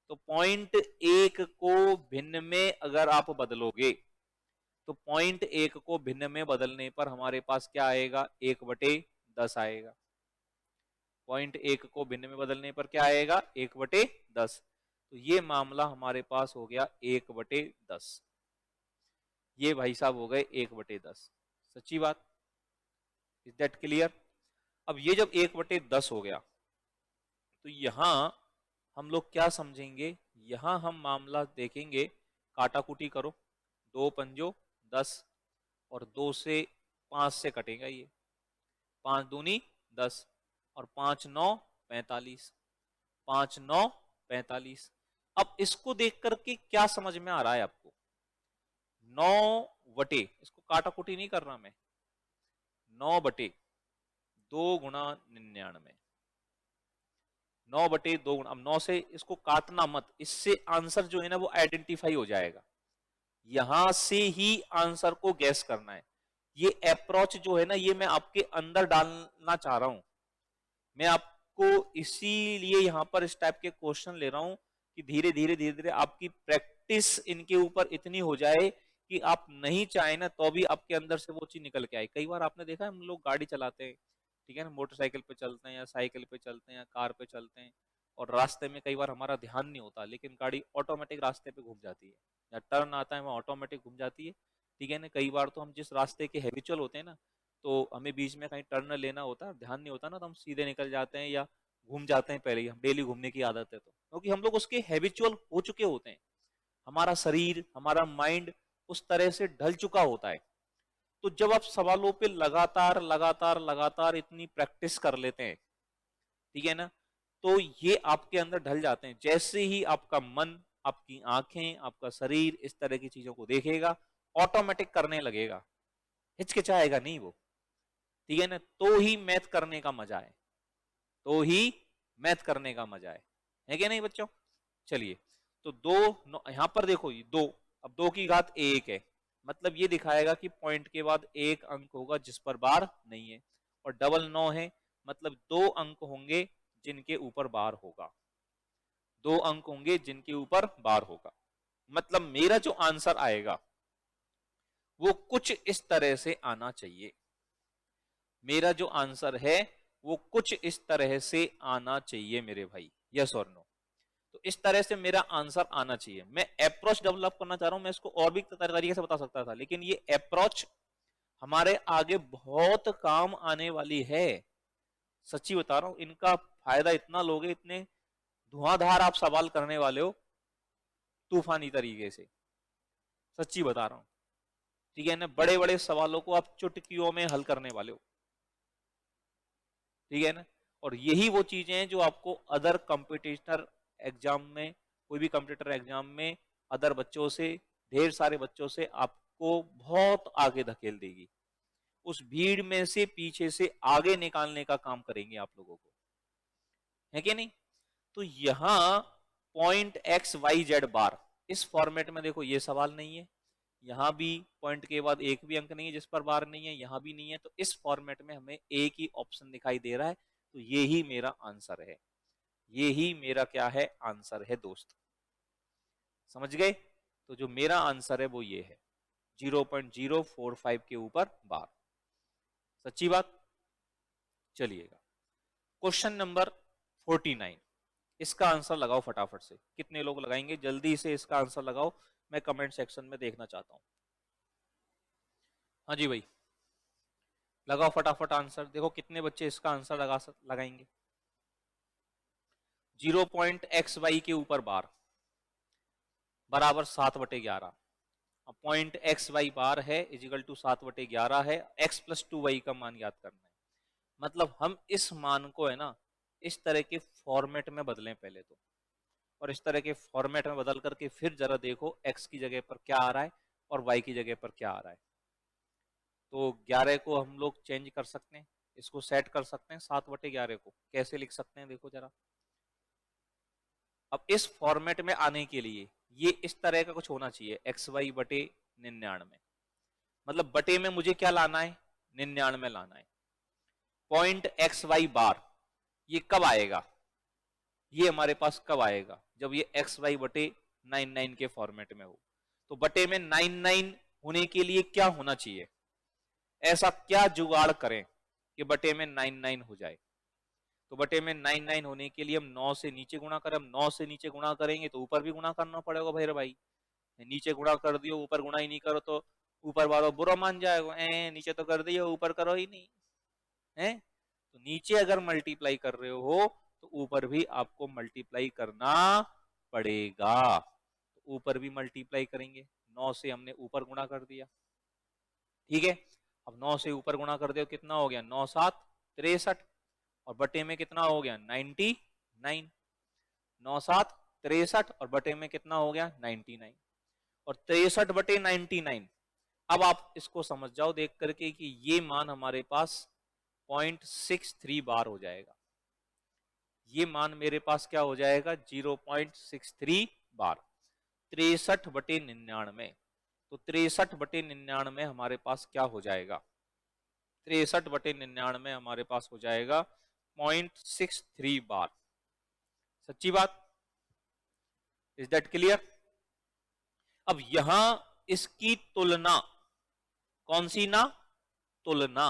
S1: तो 0.1 को भिन्न में अगर आप बदलोगे तो 0.1 को भिन्न में बदलने पर हमारे पास क्या आएगा 1/10 आएगा। 0.1 को भिन्न में बदलने पर क्या आएगा 1/10। तो ये मामला हमारे पास हो गया 1/10, ये भाई साहब हो गए 1/10। सच्ची बात, इज दैट क्लियर। अब ये जब 1/10 हो गया तो यहां हम लोग क्या समझेंगे, यहां हम मामला देखेंगे, काटाकुटी करो, 2 पंजो 10 और 2 से 5 से कटेगा ये, 5 दूनी 10 और 5 9 45, 5 9 45। अब इसको देख करके क्या समझ में आ रहा है आपको? 9 बटे, इसको काटा कुटी नहीं कर रहा मैं, 9 बटे 2 गुणा 99, 9 बटे 2 गुणा, अब 9 से इसको काटना मत, इससे आंसर जो है ना वो आइडेंटिफाई हो जाएगा, यहां से ही आंसर को गैस करना है। ये अप्रोच जो है ना ये मैं आपके अंदर डालना चाह रहा हूं, मैं आपको इसीलिए यहां पर इस टाइप के क्वेश्चन ले रहा हूं कि धीरे धीरे धीरे धीरे आपकी प्रैक्टिस इनके ऊपर इतनी हो जाए कि आप नहीं चाहे ना तो भी आपके अंदर से वो चीज निकल के आए। कई बार आपने देखा है हम लोग गाड़ी चलाते हैं, ठीक है ना, मोटरसाइकिल पे चलते हैं या साइकिल पे चलते हैं या कार पे चलते हैं, और रास्ते में कई बार हमारा ध्यान नहीं होता लेकिन गाड़ी ऑटोमेटिक रास्ते पे घूम जाती है, या टर्न आता है वहाँ ऑटोमेटिक घूम जाती है, ठीक है ना। कई बार तो हम जिस रास्ते के हैबिचुअल होते हैं ना, तो हमें बीच में कहीं टर्न लेना होता है, ध्यान नहीं होता ना, तो हम सीधे निकल जाते हैं या घूम जाते हैं, पहले ही हम डेली घूमने की आदत है तो, क्योंकि हम लोग उसके हैबिचुअल हो चुके होते हैं, हमारा शरीर हमारा माइंड उस तरह से ढल चुका होता है। तो जब आप सवालों पे लगातार लगातार लगातार इतनी प्रैक्टिस कर लेते हैं, ठीक है ना, तो ये आपके अंदर ढल जाते हैं। जैसे ही आपका मन, आपकी आंखें, आपका शरीर इस तरह की चीजों को देखेगा, ऑटोमेटिक करने लगेगा, हिचकिचाएगा नहीं वो, ठीक है ना। तो ही मैथ करने का मजा है, तो ही मैथ करने का मजा है कि नहीं बच्चों? चलिए, तो दो, यहां पर देखो ये दो, अब 2 की घात 1 है, मतलब ये दिखाएगा कि पॉइंट के बाद एक अंक होगा जिस पर बार नहीं है, और डबल 9 है, मतलब 2 अंक होंगे जिनके ऊपर बार होगा, 2 अंक होंगे जिनके ऊपर बार होगा। मतलब मेरा जो आंसर आएगा वो कुछ इस तरह से आना चाहिए, मेरा जो आंसर है वो कुछ इस तरह से आना चाहिए मेरे भाई, यस और नो। तो इस तरह से मेरा आंसर आना चाहिए। मैं अप्रोच डेवलप करना चाह रहा हूं, मैं इसको और भी तरीके से बता सकता था, लेकिन ये अप्रोच हमारे आगे बहुत काम आने वाली है, सच्ची बता रहा हूं। इनका फायदा इतना लोगे, इतने धुआंधार आप सवाल करने वाले हो तूफानी तरीके से, सच्ची बता रहा हूं, ठीक है ना। बड़े बड़े सवालों को आप चुटकियों में हल करने वाले हो, ठीक है ना। और यही वो चीजें हैं जो आपको अदर कंपटीशनर एग्जाम में, कोई भी कंपटीटर एग्जाम में अदर बच्चों से, ढेर सारे बच्चों से आपको बहुत आगे धकेल देगी, उस भीड़ में से पीछे से आगे निकालने का काम करेंगे आप लोगों को, है कि नहीं। तो यहां पॉइंट एक्स वाई जेड बार, इस फॉर्मेट में देखो ये सवाल नहीं है, यहां भी पॉइंट के बाद एक भी अंक नहीं है जिस पर बार नहीं है, यहां भी नहीं है, तो इस फॉर्मेट में हमें एक ही ऑप्शन दिखाई दे रहा है, तो ये ही मेरा आंसर है, ये ही मेरा क्या है, आंसर है दोस्त, समझ गए। तो जो मेरा आंसर है वो ये है, 0.045 के ऊपर बार, सच्ची बात। चलिएगा, क्वेश्चन नंबर 49, इसका आंसर लगाओ फटाफट से, कितने लोग लगाएंगे जल्दी से इसका आंसर लगाओ, मैं कमेंट सेक्शन में देखना चाहता हूं। हाँ जी भाई, लगाओ फटाफट आंसर, देखो कितने बच्चे इसका आंसर लगाएंगे। 0.xy के ऊपर बार बराबर 7/11, पॉइंट एक्स वाई बार है इजिकल टू 7/11 है, x + 2y का मान याद करना है। मतलब हम इस मान को है ना इस तरह के फॉर्मेट में बदलें पहले तो, और इस तरह के फॉर्मेट में बदल करके फिर जरा देखो x की जगह पर क्या आ रहा है और y की जगह पर क्या आ रहा है। तो 11 को हम लोग चेंज कर सकते हैं, इसको सेट कर सकते हैं, 7/11 को कैसे लिख सकते हैं देखो जरा। अब इस फॉर्मेट में आने के लिए ये इस तरह का कुछ होना चाहिए, xy/99, मतलब बटे में मुझे क्या लाना है, 99 लाना है। पॉइंट एक्स वाई बार ये कब आएगा, ये हमारे पास कब आएगा, जब ये एक्स वाई बटे 99 के फॉर्मेट में हो। तो बटे में 99 होने के लिए क्या होना चाहिए, ऐसा क्या जुगाड़ करें कि बटे में 99 हो जाए। तो बटे में 99 होने के लिए हम 9 से नीचे गुणा करें, हम 9 से नीचे गुणा करेंगे तो ऊपर भी गुणा करना पड़ेगा भाई, नीचे गुणा कर दियो ऊपर गुणा ही नहीं करो तो ऊपर वाला बुरा मान जाएगा, नीचे तो कर दिया ऊपर करो ही नहीं है। तो नीचे अगर मल्टीप्लाई कर रहे हो तो ऊपर भी आपको मल्टीप्लाई करना पड़ेगा, तो ऊपर भी मल्टीप्लाई करेंगे, 9 से हमने ऊपर गुणा कर दिया, ठीक है, अब 9 से ऊपर गुणा कर दो, कितना हो गया 9 7 63, और बटे में कितना हो गया 99, 9 7 63 और बटे में कितना हो गया 99, और 63 बटे 99। अब आप इसको समझ जाओ देख करके कि ये मान हमारे पास 0.63 बार हो जाएगा, ये मान मेरे पास क्या हो जाएगा 0.63 बार। 63 बटे 99, तो 63 बटे 99 हमारे पास क्या हो जाएगा, 63 बटे 99 हमारे पास हो जाएगा 0.63 बार। सच्ची बात, इज दैट क्लियर? अब यहां इसकी तुलना, कौन सी ना, तुलना,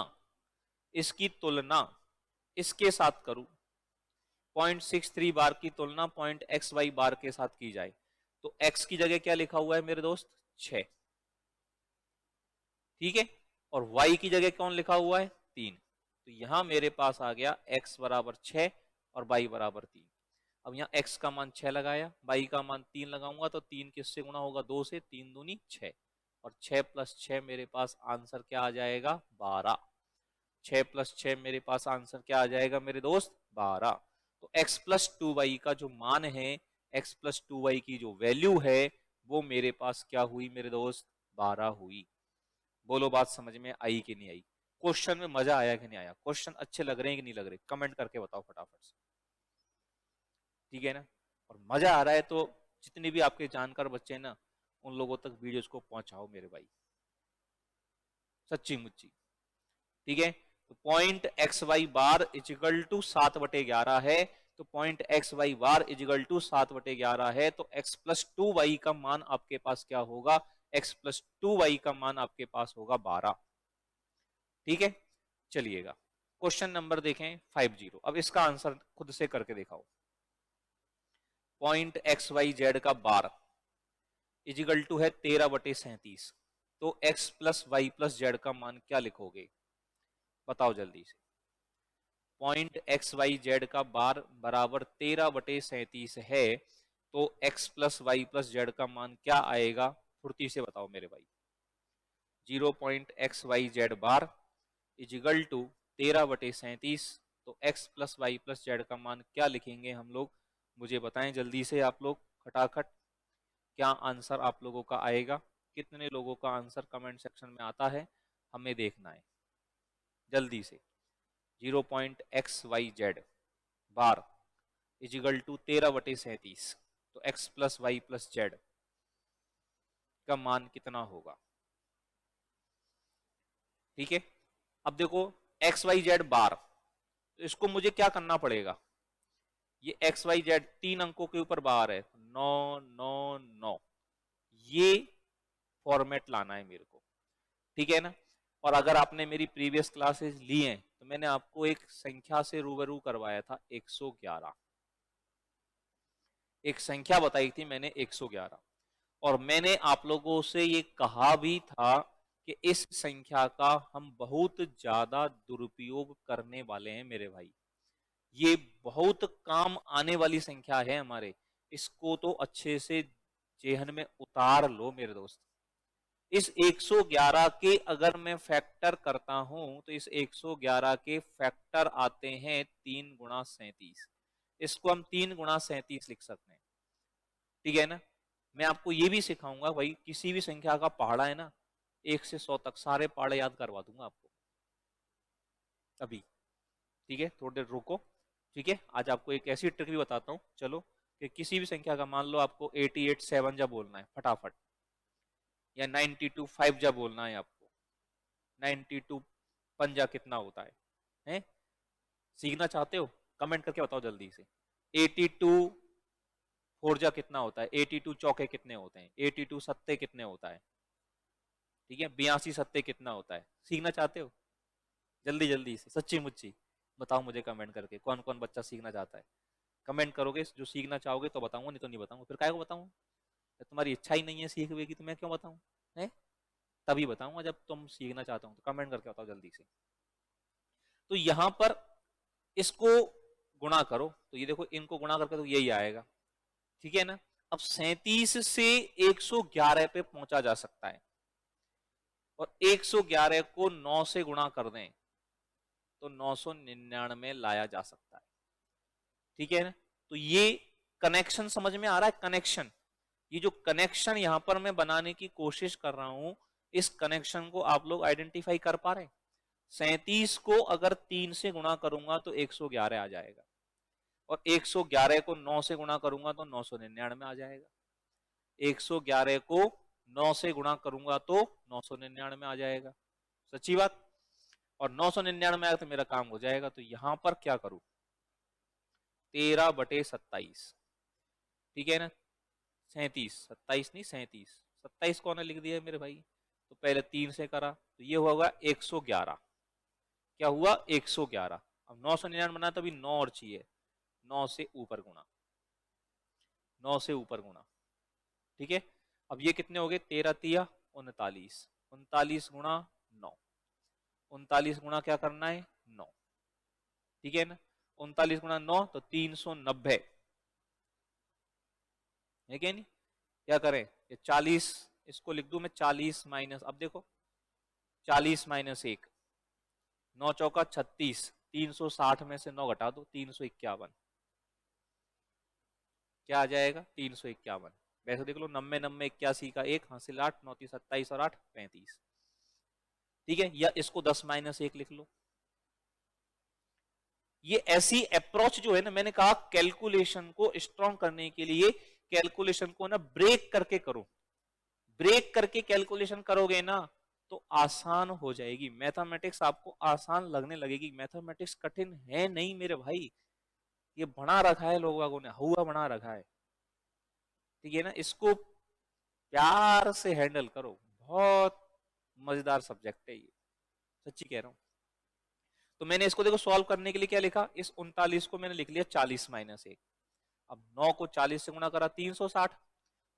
S1: इसकी तुलना इसके साथ करूं, 0.63 बार की तुलना .xy बार के साथ की जाए, तो x की जगह क्या लिखा हुआ है मेरे दोस्त 6, ठीक है, और y की जगह कौन लिखा हुआ है 3, तो यहां मेरे पास आ गया x बराबर 6 और y बराबर 3। अब यहाँ x का मान 6 लगाया, y का मान 3 लगाऊंगा, तो 3 किससे गुणा होगा 2 से, 3 दूनी 6, और 6 + 6 मेरे पास आंसर क्या आ जाएगा 12। 6 + 6 मेरे पास आंसर क्या आ जाएगा मेरे दोस्त 12। तो x + 2y का जो मान है, x + 2y की जो वैल्यू है, वो मेरे पास क्या हुई मेरे दोस्त 12 हुई। बोलो बात समझ में आई कि नहीं आई? क्वेश्चन में मजा आया कि नहीं आया? क्वेश्चन अच्छे लग रहे हैं कि नहीं लग रहे? कमेंट करके बताओ फटाफट से, ठीक है ना? और मजा आ रहा है तो जितने भी आपके जानकार बच्चे हैं ना, उन लोगों तक वीडियोस को पहुंचाओ मेरे भाई, सच्ची मुच्ची, ठीक है? तो point x y bar equal to 7/11 है, तो point x y bar equal to 7/11 है, तो x + 2y का मान आपके पास क्या होगा, x + 2y का मान आपके पास होगा 12, ठीक है? चलिएगा क्वेश्चन नंबर देखें 50। अब इसका आंसर खुद से करके दिखाओ। पॉइंट एक्स वाई जेड का बार इजिकल टू है 13/37, तो x + y + z का मान क्या लिखोगे, बताओ जल्दी से। पॉइंट एक्स वाई जेड का बार बराबर 13/37 है, तो x + y + z का मान क्या आएगा, फुर्ती से बताओ मेरे भाई। 0.xyz बार इजिकल टू 13/37, तो x + y + z का मान क्या लिखेंगे हम लोग, मुझे बताएं जल्दी से आप लोग खटाखट, क्या आंसर आप लोगों का आएगा? कितने लोगों का आंसर कमेंट सेक्शन में आता है, हमें देखना है जल्दी से। 0.xyz बार इजिकल टू 13/37, तो x + y + z का मान कितना होगा, ठीक है? अब देखो xyz बार, तो इसको मुझे क्या करना पड़ेगा, ये xyz 3 अंकों के ऊपर बार है, 9 9 9, ये फॉर्मेट लाना है मेरे को, ठीक है ना? और अगर आपने मेरी प्रीवियस क्लासेस ली हैं, तो मैंने आपको एक संख्या से रूबरू करवाया था 111, एक संख्या बताई थी मैंने 111, और मैंने आप लोगों से ये कहा भी था कि इस संख्या का हम बहुत ज्यादा दुरुपयोग करने वाले हैं मेरे भाई, ये बहुत काम आने वाली संख्या है हमारे, इसको तो अच्छे से जेहन में उतार लो मेरे दोस्त। इस 111 के अगर मैं फैक्टर करता हूं, तो इस 111 के फैक्टर आते हैं 3 × 37, इसको हम 3 × 37 लिख सकते हैं, ठीक है ना? मैं आपको ये भी सिखाऊंगा भाई, किसी भी संख्या का पहाड़ा है ना, 1 से 100 तक सारे पहाड़े याद करवा दूंगा आपको अभी, ठीक है? थोड़ी देर रुको, ठीक है? आज आपको एक ऐसी ट्रिक भी बताता हूँ, चलो, कि किसी भी संख्या का मान लो आपको 88 7 जा बोलना है फटाफट, या 92 5 जा बोलना है आपको, 92 पंजा कितना होता है? सीखना चाहते हो? कमेंट करके बताओ जल्दी से। 82 4 जा कितना होता है? 82 चौके कितने होते हैं? 82 सत्ते कितने होता है? ठीक है, 82 सत्ते कितना होता है? सीखना चाहते हो? जल्दी जल्दी से, सच्ची मुच्ची बताओ मुझे कमेंट करके, कौन कौन बच्चा सीखना चाहता है? कमेंट करोगे जो सीखना चाहोगे तो बताऊंगा, नहीं तो नहीं बताऊंगा। फिर काहे को बताऊंगा, तुम्हारी इच्छा ही नहीं है सीखने की, तो मैं क्यों बताऊं? है, तभी बताऊंगा जब तुम सीखना चाहते हो, तो कमेंट करके बताओ जल्दी से। तो यहां पर इसको गुणा करो, तो ये देखो इनको गुणा करके तो यही आएगा, ठीक है ना? अब 37 से 111 पे पहुंचा जा सकता है, और 111 को 9 से गुणा कर दें तो 999 लाया जा सकता है। ठीक है ना? तो ये कनेक्शन समझ में आ रहा है? कनेक्शन, ये जो कनेक्शन यहां पर मैं बनाने की कोशिश कर रहा हूं, इस कनेक्शन को आप लोग आइडेंटिफाई कर पा रहे हैं? 37 को अगर 3 से गुणा करूंगा तो 111 आ जाएगा, और 111 को 9 से गुणा करूंगा तो 999 आ जाएगा। 111 को 9 से गुणा करूंगा तो 999 आ जाएगा। सच्ची बात? और 999 आएगा तो मेरा काम हो जाएगा। तो यहां पर क्या करूं? 13/27, ठीक है ना? 37, 27 नहीं 37, 27 कौन लिख दिया मेरे भाई? तो पहले 3 से करा तो ये होगा 111। क्या हुआ? 111। अब 999 बना तो अभी 9 और चाहिए, 9 से ऊपर गुणा, 9 से ऊपर गुणा। ठीक है, अब ये कितने हो गए? 13 तिया 39, 39 गुणा 9, 39 गुणा क्या करना है? 9। ठीक है ना? 39 गुणा 9 तो 390 है क्या नहीं? क्या करें? ये 40, इसको लिख दूं मैं 40 माइनस, अब देखो 40 माइनस 1, 9 चौका 36, 360 में से 9 घटा दो 351। क्या आ जाएगा? 351। वैसे देख लो 90 90 81 का 1 हासिल 8, 9 30 27 और 8 35। ठीक है, या इसको 10 माइनस 1 लिख लो। ये ऐसी अप्रोच जो है ना, मैंने कहा कैलकुलेशन को स्ट्रॉन्ग करने के लिए कैलकुलेशन को ना ब्रेक करके करो। ब्रेक करके कैलकुलेशन करोगे ना तो आसान हो जाएगी। मैथमेटिक्स आपको आसान लगने लगेगी। मैथमेटिक्स कठिन है नहीं मेरे भाई, ये बना रखा है लोगों ने, हुआ बना रखा है। ठीक है ना? इसको प्यार से हैंडल करो, बहुत मजेदार सब्जेक्ट है ये, सच्ची कह रहा हूं। तो मैंने इसको देखो सॉल्व करने के लिए क्या लिखा, इस 39 को मैंने लिख लिया 40 माइनस 1। अब 9 को 40 से गुणा करा 360,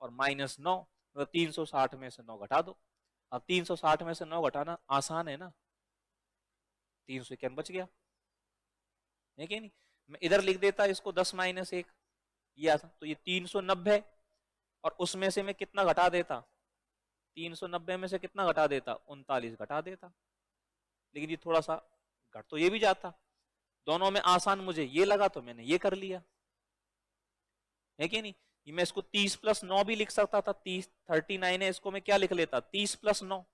S1: और माइनस 9 तो 360 में से 9 घटा दो। अब 360 में से 9 घटाना आसान है ना, 351 बच गया है कि नहीं? मैं इधर लिख देता इसको 10 माइनस 1, ये आता तो ये 390, और उसमें से मैं कितना घटा देता? 390 में से कितना घटा देता? 39 घटा देता। लेकिन ये थोड़ा सा घट तो ये भी जाता। दोनों में आसान मुझे ये लगा तो मैंने ये कर लिया, है कि नहीं? ये मैं इसको 30 प्लस 9 भी लिख सकता था। 39 है, इसको मैं क्या लिख लेता? 30 प्लस 9।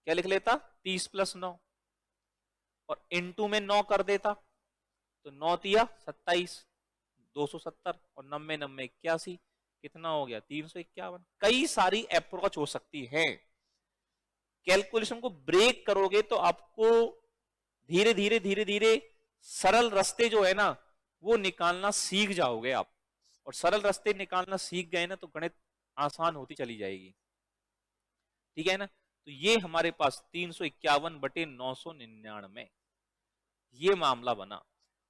S1: क्या लिख लेता? 30 प्लस 9, और इनटू में 9 कर देता तो 9 तिया 27, 270, और 90 90 81, कितना हो गया? 351। कई सारी अप्रोच हो सकती है। कैलकुलेशन को ब्रेक करोगे तो आपको धीरे धीरे धीरे धीरे सरल रास्ते जो है ना वो निकालना सीख जाओगे आप, और सरल रास्ते निकालना सीख गए ना तो गणित आसान होती चली जाएगी। ठीक है ना? तो ये हमारे पास 351/999 ये मामला बना,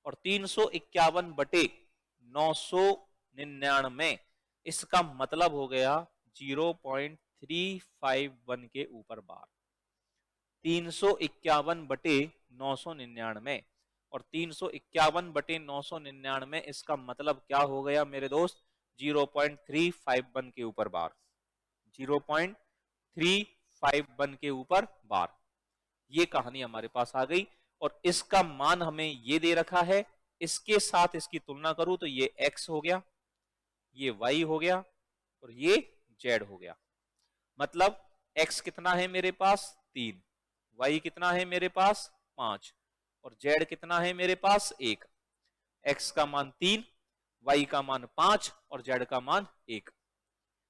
S1: और 351/999 इसका मतलब हो गया 0.351 के ऊपर बार। 351/999, और 351/999 इसका मतलब क्या हो गया मेरे दोस्त? 0.351 के ऊपर बार, 0.351 के ऊपर बार। ये कहानी हमारे पास आ गई, और इसका मान हमें ये दे रखा है। इसके साथ इसकी तुलना करूं तो ये x हो गया, ये y हो गया, और ये z हो गया। मतलब x कितना है मेरे पास? 3, y कितना है मेरे पास? 5, और z कितना है मेरे पास? 1। x का मान 3, y का मान 5, और z का मान 1।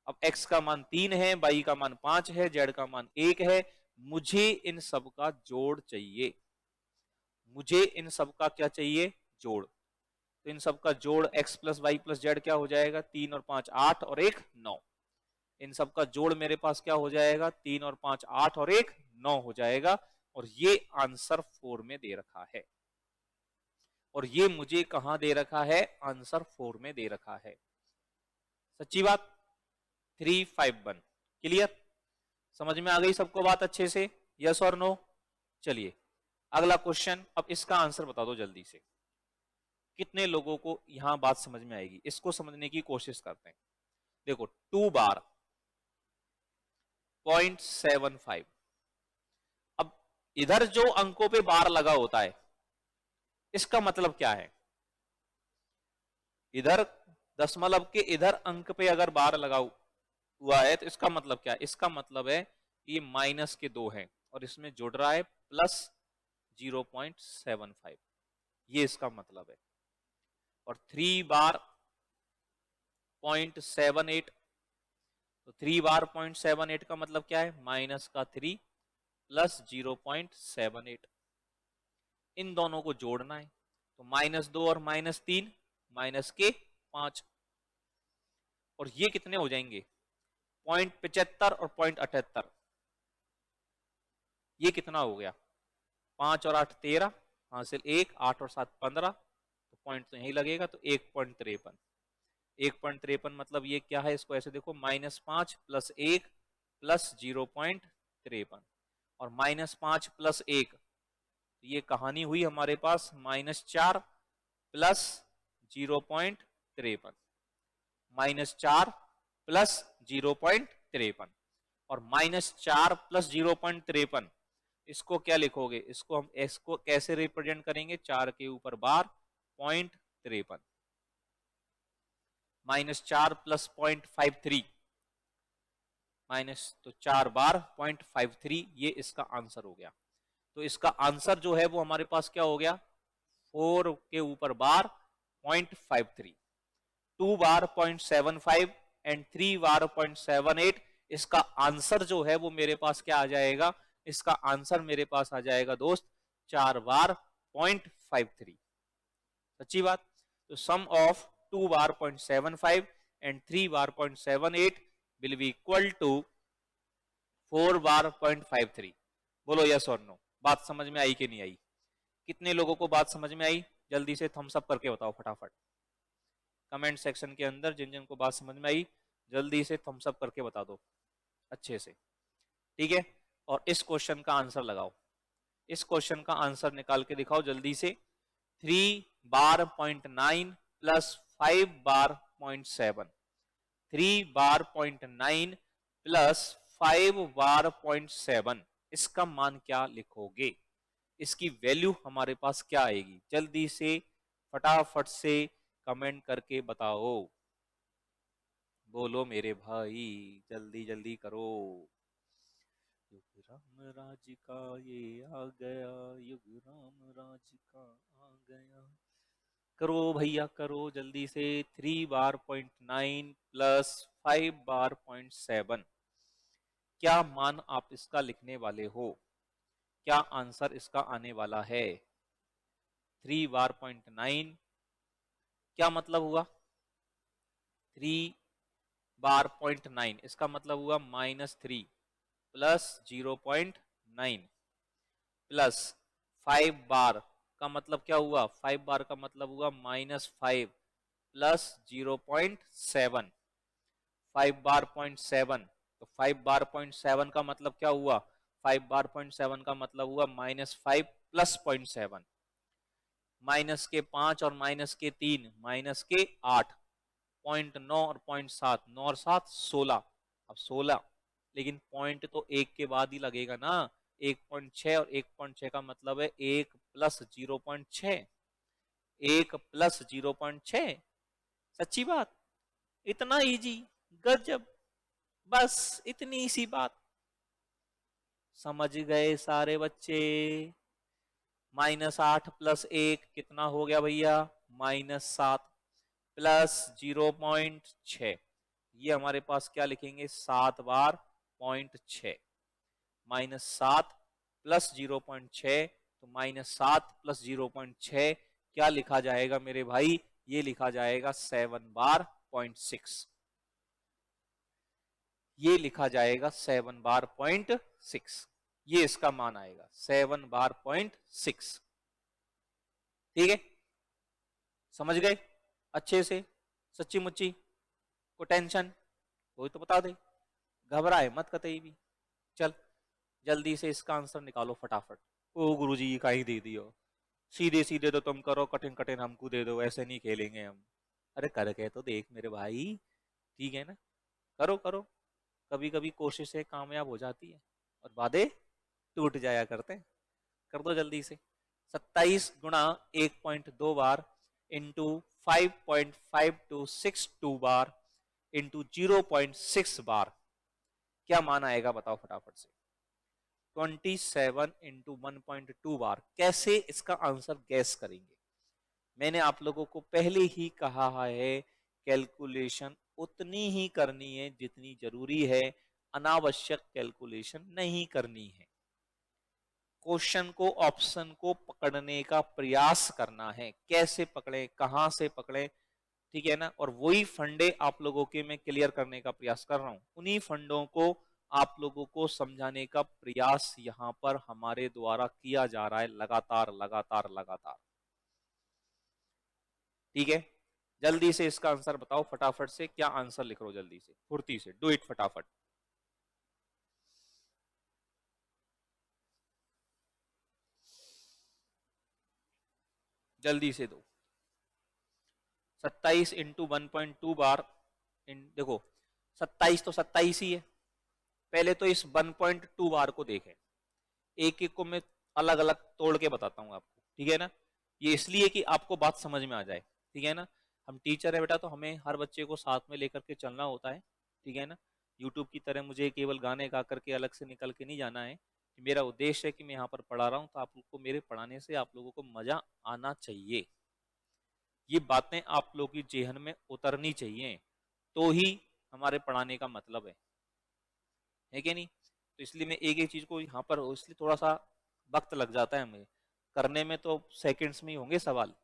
S1: अब x का मान 3 है, y का मान 5 है, z का मान 1 है। मुझे इन सब का जोड़ चाहिए। मुझे इन सब का क्या चाहिए? जोड़। तो इन सब का जोड़ x plus y plus z क्या हो जाएगा? 3 और 5 8 और 1 9। इन सब का जोड़ मेरे पास क्या हो जाएगा? 3 और 5 8 और 1 9 हो जाएगा, और ये आंसर 4 में दे रखा है। और ये मुझे कहां दे रखा है? आंसर 4 में दे रखा है। सच्ची बात? 351 क्लियर? समझ में आ गई सबको बात अच्छे से? यस और नो? चलिए अगला क्वेश्चन, अब इसका आंसर बता दो जल्दी से। कितने लोगों को यहां बात समझ में आएगी? इसको समझने की कोशिश करते हैं। देखो 2 बार 0.75। अब इधर जो अंकों पे बार लगा होता है इसका मतलब क्या है, इधर दशमलव के इधर अंक पे अगर बार लगा हुआ है तो इसका मतलब क्या है, इसका मतलब है ये माइनस के 2 है और इसमें जुड़ रहा है प्लस 0.75, ये इसका मतलब है। और 3 बार 0.78, तो 3 बार 0.78 का मतलब क्या है, माइनस का 3 प्लस 0.78, इन दोनों को जोड़ना है। तो -2 और -3 माइनस के 5, और ये कितने हो जाएंगे 0.75 और 0.78, ये कितना हो गया 5 और 8 13, हासिल 1, 8 और 7 15, तो पॉइंट तो यही लगेगा, तो 1.53। 1.53 मतलब ये क्या है, इसको ऐसे देखो -5 प्लस 1 प्लस 0.53, और -5 प्लस 1, तो ये कहानी हुई हमारे पास -4 प्लस 0.53, -4 प्लस 0.53, और -4 प्लस 0.53, इसको क्या लिखोगे, इसको हम इसको कैसे रिप्रेजेंट करेंगे, 4 के ऊपर बार 0.53, -4 प्लस 0.53 माइनस, तो 4 बार 0.53, ये इसका आंसर हो गया। तो इसका आंसर जो है वो हमारे पास क्या हो गया, 4 के ऊपर बार 0.53, 2 बार 0.75 एंड 3 बार 0.78, इसका आंसर जो है वो मेरे पास क्या आ जाएगा, इसका आंसर मेरे पास आ जाएगा दोस्त 4 बार 0.53। सच्ची बात। तो सम ऑफ 2 बार 0.75 एंड 3 बार 0.78 विल बी इक्वल टू 4 बार 0.53। बोलो यस और नो, बात समझ में आई कि नहीं आई? कितने लोगों को बात समझ में आई, जल्दी से थम्स अप करके बताओ फटाफट, कमेंट सेक्शन के अंदर जिन जिन को बात समझ में आई जल्दी से थम्स अप करके बता दो अच्छे से, ठीक है। और इस क्वेश्चन का आंसर लगाओ, इस क्वेश्चन का आंसर निकाल के दिखाओ जल्दी से। 3 बार 0.9 प्लस 5 बार 0.7, 3 बार 0.9 प्लस 5 बार 0.7, इसका मान क्या लिखोगे, इसकी वैल्यू हमारे पास क्या आएगी, जल्दी से फटाफट से कमेंट करके बताओ। बोलो मेरे भाई, जल्दी जल्दी करो। युग राम राज का ये आ गया, युग राम राज का आ गया, करो भैया करो जल्दी से। 3 बार 0.9 प्लस 5 बार 0.7, क्या मान आप इसका लिखने वाले हो, क्या आंसर इसका आने वाला है? 3 बार 0.9 क्या मतलब हुआ, 3 बार 0.9 इसका मतलब हुआ -3 प्लस 0.9 प्लस 5 बार का मतलब क्या हुआ, 5 बार का मतलब हुआ -5 प्लस 0.7, 5 बार 0.7, तो 5 बार 0.7 का मतलब क्या हुआ, 5 बार 0.7 का मतलब हुआ -5 प्लस 0.7, माइनस के 5 और माइनस के 3 माइनस के 8, 0.9 और 0.7, 9 और 7 16, अब 16, लेकिन पॉइंट तो एक के बाद ही लगेगा ना, 1.6 और 1.6 का मतलब है 1 प्लस 0.6, 1 प्लस 0.6, सच्ची बात, इतना इजी, गजब, बस इतनी सी बात, समझ गए सारे बच्चे? -8 प्लस 1 कितना हो गया भैया, -7 प्लस 0.6, ये हमारे पास क्या लिखेंगे 7 बार 0.6, -7 प्लस 0.6, तो -7 प्लस 0.6 क्या लिखा जाएगा मेरे भाई, ये लिखा जाएगा 7 बार 0.6, ये लिखा जाएगा 7 बार 0.6, ये इसका मान आएगा 7 बार 0.6, ठीक है, समझ गए अच्छे से, सच्ची मुच्ची, को टेंशन कोई तो बता दे, घबराए मत कतई भी। चल जल्दी से इसका आंसर निकालो फटाफट। ओ गुरुजी का ही दे दियो, सीधे सीधे तो तुम करो, कठिन कठिन हमको दे दो, ऐसे नहीं खेलेंगे हम। अरे करके तो देख मेरे भाई, ठीक है ना, करो करो, कभी कभी कोशिशें कामयाब हो जाती है और वादे टूट जाया करते हैं। कर दो जल्दी से। 27 गुणा 1.2 बार इंटू 5.5262 बार इंटू 0.6 बार, क्या मान आएगा बताओ फटाफट से। 27 इंटू 1.2 बार, कैसे इसका आंसर गैस करेंगे। मैंने आप लोगों को पहले ही कहा है कैलकुलेशन उतनी ही करनी है जितनी जरूरी है, अनावश्यक कैलकुलेशन नहीं करनी है। क्वेश्चन को, ऑप्शन को पकड़ने का प्रयास करना है, कैसे पकड़े, कहां से पकड़े, ठीक है ना। और वही फंडे आप लोगों के मैं क्लियर करने का प्रयास कर रहा हूं, उन्हीं फंडों को आप लोगों को समझाने का प्रयास यहां पर हमारे द्वारा किया जा रहा है, लगातार लगातार लगातार। ठीक है, जल्दी से इसका आंसर बताओ फटाफट से, क्या आंसर लिख रहे हो, जल्दी से फुर्ती से, डू इट फटाफट। जल्दी से दो। 27 इंटू 1.2 बार देखो 27 तो 27 ही है। पहले तो इस 1.2 बार को देखें, एक एक को मैं अलग अलग तोड़ के बताता हूं आपको, ठीक है ना। ये इसलिए कि आपको बात समझ में आ जाए, ठीक है ना। हम टीचर है बेटा, तो हमें हर बच्चे को साथ में लेकर के चलना होता है, ठीक है ना। यूट्यूब की तरह मुझे केवल गाने गा करके अलग से निकल के नहीं जाना है। मेरा उद्देश्य है कि मैं यहाँ पर पढ़ा रहा हूँ तो आप लोग को मेरे पढ़ाने से आप लोगों को मजा आना चाहिए, ये बातें आप लोगों की जेहन में उतरनी चाहिए, तो ही हमारे पढ़ाने का मतलब है कि नहीं। तो इसलिए मैं एक एक चीज को यहाँ पर, इसलिए थोड़ा सा वक्त लग जाता है हमें करने में, तो सेकंड्स में ही होंगे सवाल,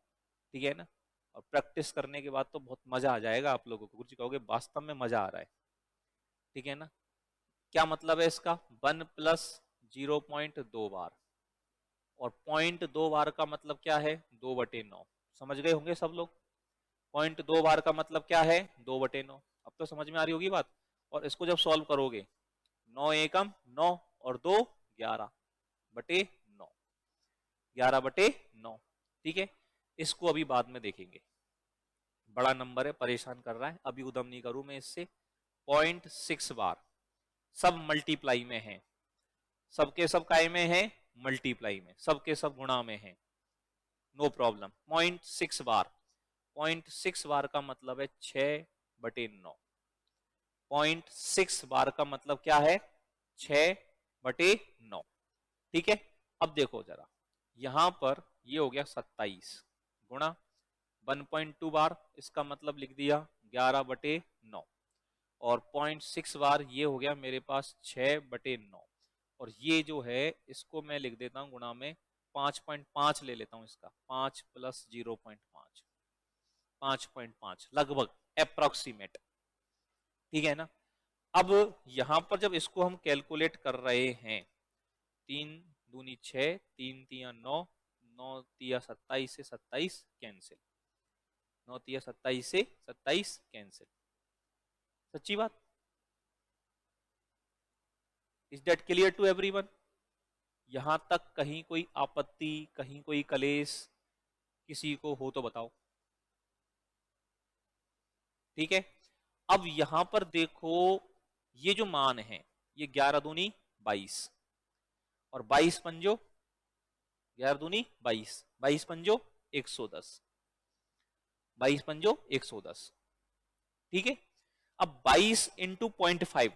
S1: ठीक है ना। और प्रैक्टिस करने के बाद तो बहुत मजा आ जाएगा आप लोगों को, कुछ कहोगे वास्तव में मजा आ रहा है, ठीक है ना। क्या मतलब है इसका, 1 प्लस 0.2 बार, और 0.2 बार का मतलब क्या है, 2/9। समझ गए होंगे सब लोग। 0.2 बार का मतलब क्या है, 2/9। अब तो समझ में आ रही होगी बात। और इसको जब सॉल्व करोगे, 9 एकम 9 और 2 11/9, 11/9, ठीक है। इसको अभी बाद में देखेंगे, बड़ा नंबर है, परेशान कर रहा है, अभी उदम नहीं करूं मैं इससे। 0.6 बार, सब मल्टीप्लाई में है, सबके सब काय में है, मल्टीप्लाई में, सबके सब गुणा में है, नो प्रॉब्लम। 0.6 बार, 0.6 बार का मतलब है 6/9। 0.6 बार का मतलब क्या है, 6/9, ठीक है। अब देखो जरा, यहां पर ये हो गया 27 गुणा 1.2 बार, इसका मतलब लिख दिया 11/9, और 0.6 बार ये हो गया मेरे पास 6/9, और ये जो है इसको मैं लिख देता हूं गुणा में 5.5 ले लेता हूं इसका, 5 प्लस 0.5, 5.5 लगभग, अप्रोक्सीमेट, ठीक है ना। अब यहां पर जब इसको हम कैलकुलेट कर रहे हैं, 3 दूनी 6, 3 तिया 9, 9 तिया 27 से 27 कैंसिल, 9 तिया 27 से 27 कैंसिल। सच्ची बात, is that clear to everyone. यहां तक कहीं कोई आपत्ति, कहीं कोई कलेश किसी को हो तो बताओ, ठीक है। अब यहां पर देखो, ये जो मान है, ये 11 दूनी 22, और 22 पंजो 11 दूनी 22, 22 पंजो 110, 22 पंजो 110, ठीक है। अब 22 इंटू 0.5,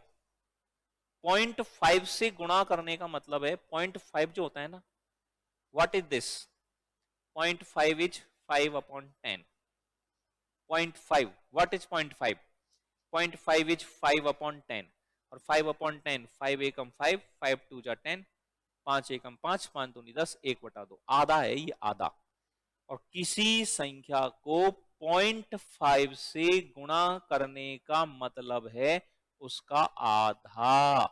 S1: 0.5 से गुणा करने का मतलब है, 0.5 जो होता है ना, what is this, 0.5 is 5/10, 0.5 what is 0.5, 0.5 is 5/10, और 5/10, 5 एकम 5, 5 2 जा 10, 5 एकम 5, 5 दूनी 10, 1/2, आधा है ये, आधा। और किसी संख्या को 0.5 से गुणा करने का मतलब है उसका आधा।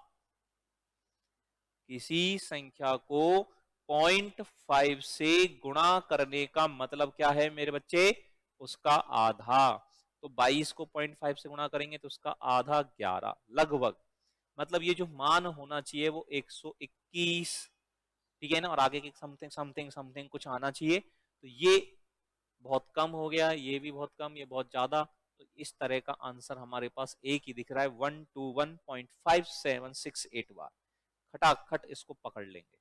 S1: किसी संख्या को 0.5 से गुणा करने का मतलब क्या है मेरे बच्चे, उसका आधा। तो 22 को 0.5 से गुणा करेंगे तो उसका आधा 11 लगभग, मतलब ये जो मान होना चाहिए वो 121, ठीक है ना। और आगे की समथिंग समथिंग समथिंग कुछ आना चाहिए, तो ये बहुत कम हो गया, ये भी बहुत कम, ये बहुत ज्यादा, तो इस तरह का आंसर हमारे पास एक ही दिख रहा है 121.5768 बार। खटाखट इसको पकड़ लेंगे।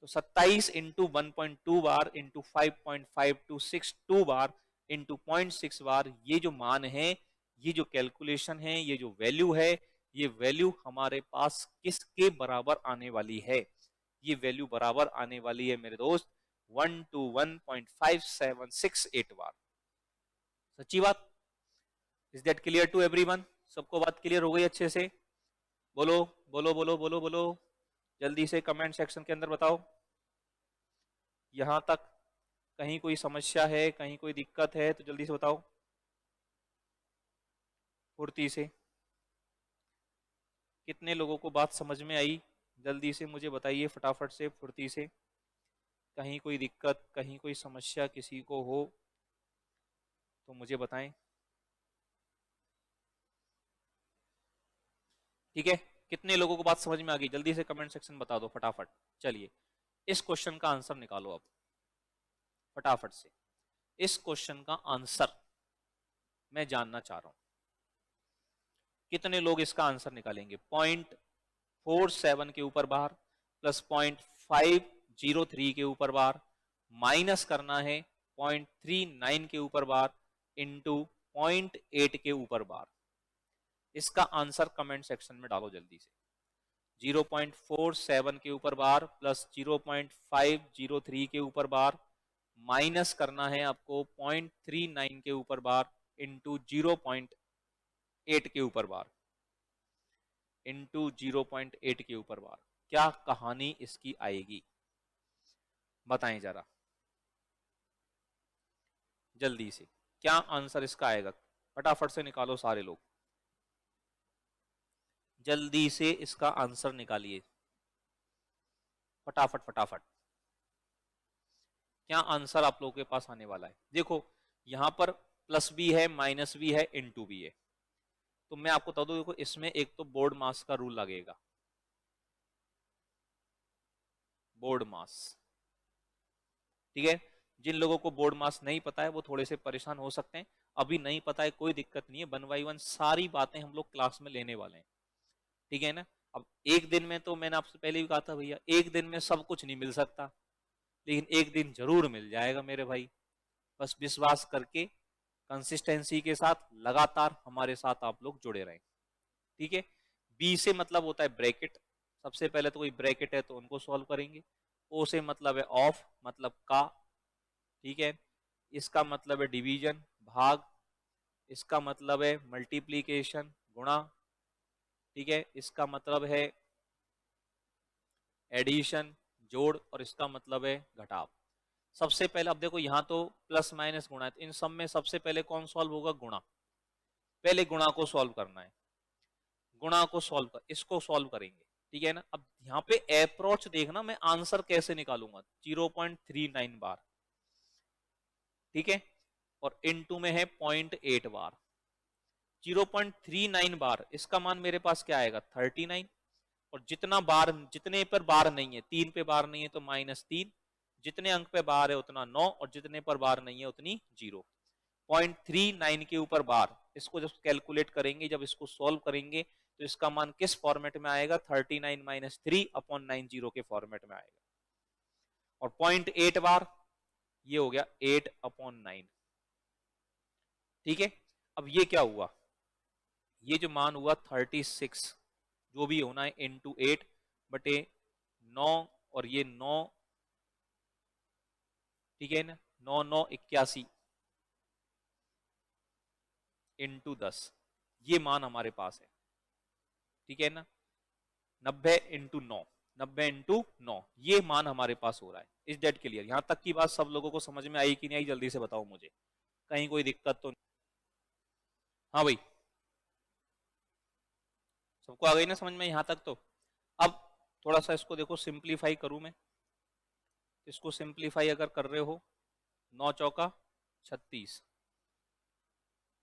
S1: तो 27 into 1.2 bar into 5.5262 bar into 0.6 बार, ये जो मान है, ये जो कैलकुलेशन है, ये जो वैल्यू है, ये वैल्यू हमारे पास किसके बराबर आने वाली है? ये वैल्यू बराबर आने वाली है मेरे दोस्त 121.5768 बार। सच्ची बात। Is that clear to everyone? सबको बात क्लियर हो गई अच्छे से? बोलो बोलो बोलो बोलो बोलो, जल्दी से कमेंट सेक्शन के अंदर बताओ। यहां तक कहीं कोई समस्या है, कहीं कोई दिक्कत है तो जल्दी से बताओ, फुर्ती से। कितने लोगों को बात समझ में आई? जल्दी से मुझे बताइए फटाफट से, फुर्ती से। कहीं कोई दिक्कत, कहीं कोई समस्या किसी को हो तो मुझे बताएं। ठीक है, कितने लोगों को बात समझ में आ गई? जल्दी से कमेंट सेक्शन बता दो फटाफट। चलिए इस क्वेश्चन का आंसर निकालो अब फटाफट से। इस क्वेश्चन का आंसर मैं जानना चाह रहा हूं, कितने लोग इसका आंसर निकालेंगे? 0.47 के ऊपर बार प्लस 0.503 के ऊपर बार माइनस करना है 0.39 के ऊपर बार इंटू 0.8 के ऊपर बार। इसका आंसर कमेंट सेक्शन में डालो जल्दी से। 0.47 के ऊपर बार प्लस 0.503 के ऊपर बार माइनस करना है आपको 0.39 के ऊपर बार इंटू 0.8 के ऊपर बार इंटू 0.8 के ऊपर बार। क्या कहानी इसकी आएगी बताएं जरा जल्दी से, क्या आंसर इसका आएगा? फटाफट से निकालो सारे लोग, जल्दी से इसका आंसर निकालिए फटाफट फटाफट। क्या आंसर आप लोगों के पास आने वाला है? देखो यहां पर प्लस भी है, माइनस भी है, इनटू भी है। तो मैं आपको बता दूं, देखो इसमें एक तो बोर्ड मास का रूल लगेगा, बोर्ड मास। ठीक है, जिन लोगों को बोर्ड मास नहीं पता है वो थोड़े से परेशान हो सकते हैं। अभी नहीं पता है कोई दिक्कत नहीं है, 1 बाई 1 सारी बातें हम लोग क्लास में लेने वाले हैं। ठीक है ना? अब एक दिन में, तो मैंने आपसे पहले भी कहा था भैया, एक दिन में सब कुछ नहीं मिल सकता, लेकिन एक दिन जरूर मिल जाएगा मेरे भाई। बस विश्वास करके कंसिस्टेंसी के साथ लगातार हमारे साथ आप लोग जुड़े रहें। ठीक है, बी से मतलब होता है ब्रैकेट। सबसे पहले तो कोई ब्रैकेट है तो उनको सॉल्व करेंगे। ओ से मतलब है ऑफ, मतलब का। ठीक है, इसका मतलब है डिवीजन, भाग। इसका मतलब है मल्टीप्लीकेशन, गुणा। ठीक है, इसका मतलब है एडिशन, जोड़। और इसका मतलब है घटाव। सबसे पहले अब देखो यहाँ तो प्लस माइनस गुणा है, तो इन सब में सबसे पहले कौन सॉल्व होगा? गुणा। पहले गुणा को सॉल्व करना है, गुणा को सॉल्व कर, इसको सॉल्व करेंगे। ठीक है ना? अब यहाँ पे अप्रोच देखना, मैं आंसर कैसे निकालूंगा? 0.39 बार। ठीक है, और इनटू में है 0.8 बार। 0.39 बार, इसका मान मेरे पास क्या आएगा? 39। और जितना बार, जितने पर बार नहीं है, 3 पे बार नहीं है तो -3, जितने अंक पे बार है उतना 9, और जितने पर बार नहीं है उतनी 0। 0.39 के ऊपर बार, इसको जब कैलकुलेट करेंगे, जब इसको सॉल्व करेंगे, तो इसका मान किस फॉर्मेट में आएगा? 39 माइनस 3/90 के फॉर्मेट में आएगा। और 0.8 बार, ये हो गया 8/9। ठीक है, अब ये क्या हुआ? ये जो मान हुआ 36, जो भी होना है, इंटू 8 बटे 9, और ये 9। ठीक है ना? 9 9 81 इंटू 10, ये मान हमारे पास है। ठीक है ना? 90 इंटू 9, 90 इंटू 9, ये मान हमारे पास हो रहा है। इस डेट के लिए यहां तक की बात सब लोगों को समझ में आई कि नहीं आई? जल्दी से बताओ मुझे, कहीं कोई दिक्कत तो नहीं? हाँ भाई, सबको आ गई ना समझ में यहां तक? तो अब थोड़ा सा इसको देखो, सिंप्लीफाई करूं मैं। इसको सिंप्लीफाई अगर कर रहे हो, 9 चौका 36,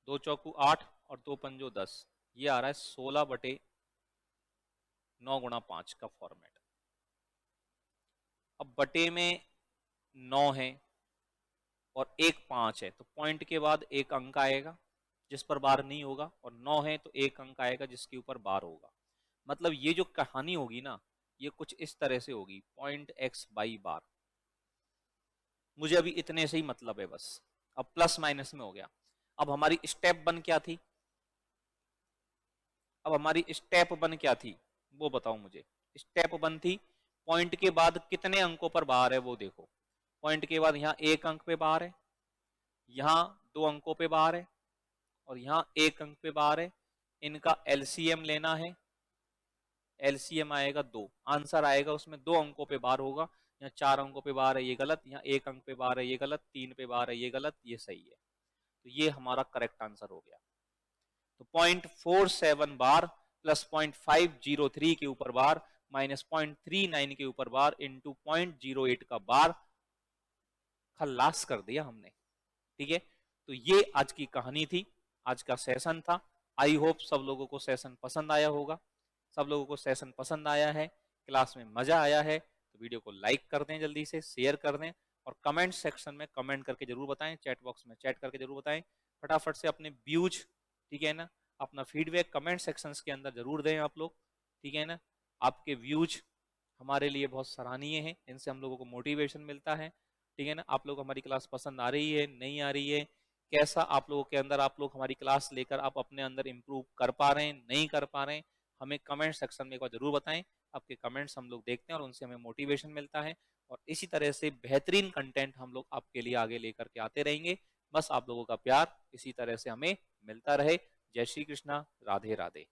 S1: 2 चौकू 8, और 2 पंजो 10, ये आ रहा है 16/9 गुणा 5 का फॉर्मेट। अब बटे में 9 है और एक 5 है, तो पॉइंट के बाद एक अंक आएगा, जिस पर बार नहीं होगा, और 9 है तो 1 अंक आएगा जिसके ऊपर बार होगा। मतलब ये जो कहानी होगी ना, ये कुछ इस तरह से होगी, पॉइंट x बाई बार। मुझे अभी इतने से ही मतलब है बस। अब प्लस माइनस में हो गया। अब हमारी स्टेप 1 क्या थी? अब हमारी स्टेप 1 क्या थी वो बताओ मुझे। स्टेप 1 थी पॉइंट के बाद कितने अंकों पर बार है वो देखो। पॉइंट के बाद यहाँ 1 अंक पे बार है, यहाँ 2 अंकों पे बार है, और यहाँ 1 अंक पे बार है। इनका एलसीएम लेना है। एलसीएम आएगा 2, आंसर आएगा उसमें 2 अंकों पे बार होगा। यहाँ 4 अंकों पे बार है, ये गलत। यहाँ 1 अंक पे बार है, ये गलत। 3 पे बार है, ये गलत। ये सही है। तो ये हमारा करेक्ट आंसर हो गया। तो 0.47 बार प्लस 0.503 के ऊपर बार माइनस 0.39 के ऊपर बार इंटू 0.08 का बार, खल्लास कर दिया हमने। ठीक है, तो ये आज की कहानी थी, आज का सेशन था। आई होप सब लोगों को सेशन पसंद आया होगा। सब लोगों को सेशन पसंद आया है, क्लास में मजा आया है, तो वीडियो को लाइक कर दें, जल्दी से शेयर कर दें, और कमेंट सेक्शन में कमेंट करके जरूर बताएं, चैट बॉक्स में चैट करके जरूर बताएं। फटाफट से अपने व्यूज, ठीक है ना, अपना फीडबैक कमेंट सेक्शंस के अंदर जरूर दें आप लोग। ठीक है ना, आपके व्यूज हमारे लिए बहुत सराहनीय है, इनसे हम लोगों को मोटिवेशन मिलता है। ठीक है ना, आप लोग हमारी क्लास पसंद आ रही है, नहीं आ रही है, कैसा आप लोगों के अंदर, आप लोग हमारी क्लास लेकर आप अपने अंदर इम्प्रूव कर पा रहे हैं, नहीं कर पा रहे हैं, हमें कमेंट सेक्शन में एक बार जरूर बताएं। आपके कमेंट्स हम लोग देखते हैं और उनसे हमें मोटिवेशन मिलता है, और इसी तरह से बेहतरीन कंटेंट हम लोग आपके लिए आगे लेकर के आते रहेंगे। बस आप लोगों का प्यार इसी तरह से हमें मिलता रहे। जय श्री कृष्णा, राधे राधे।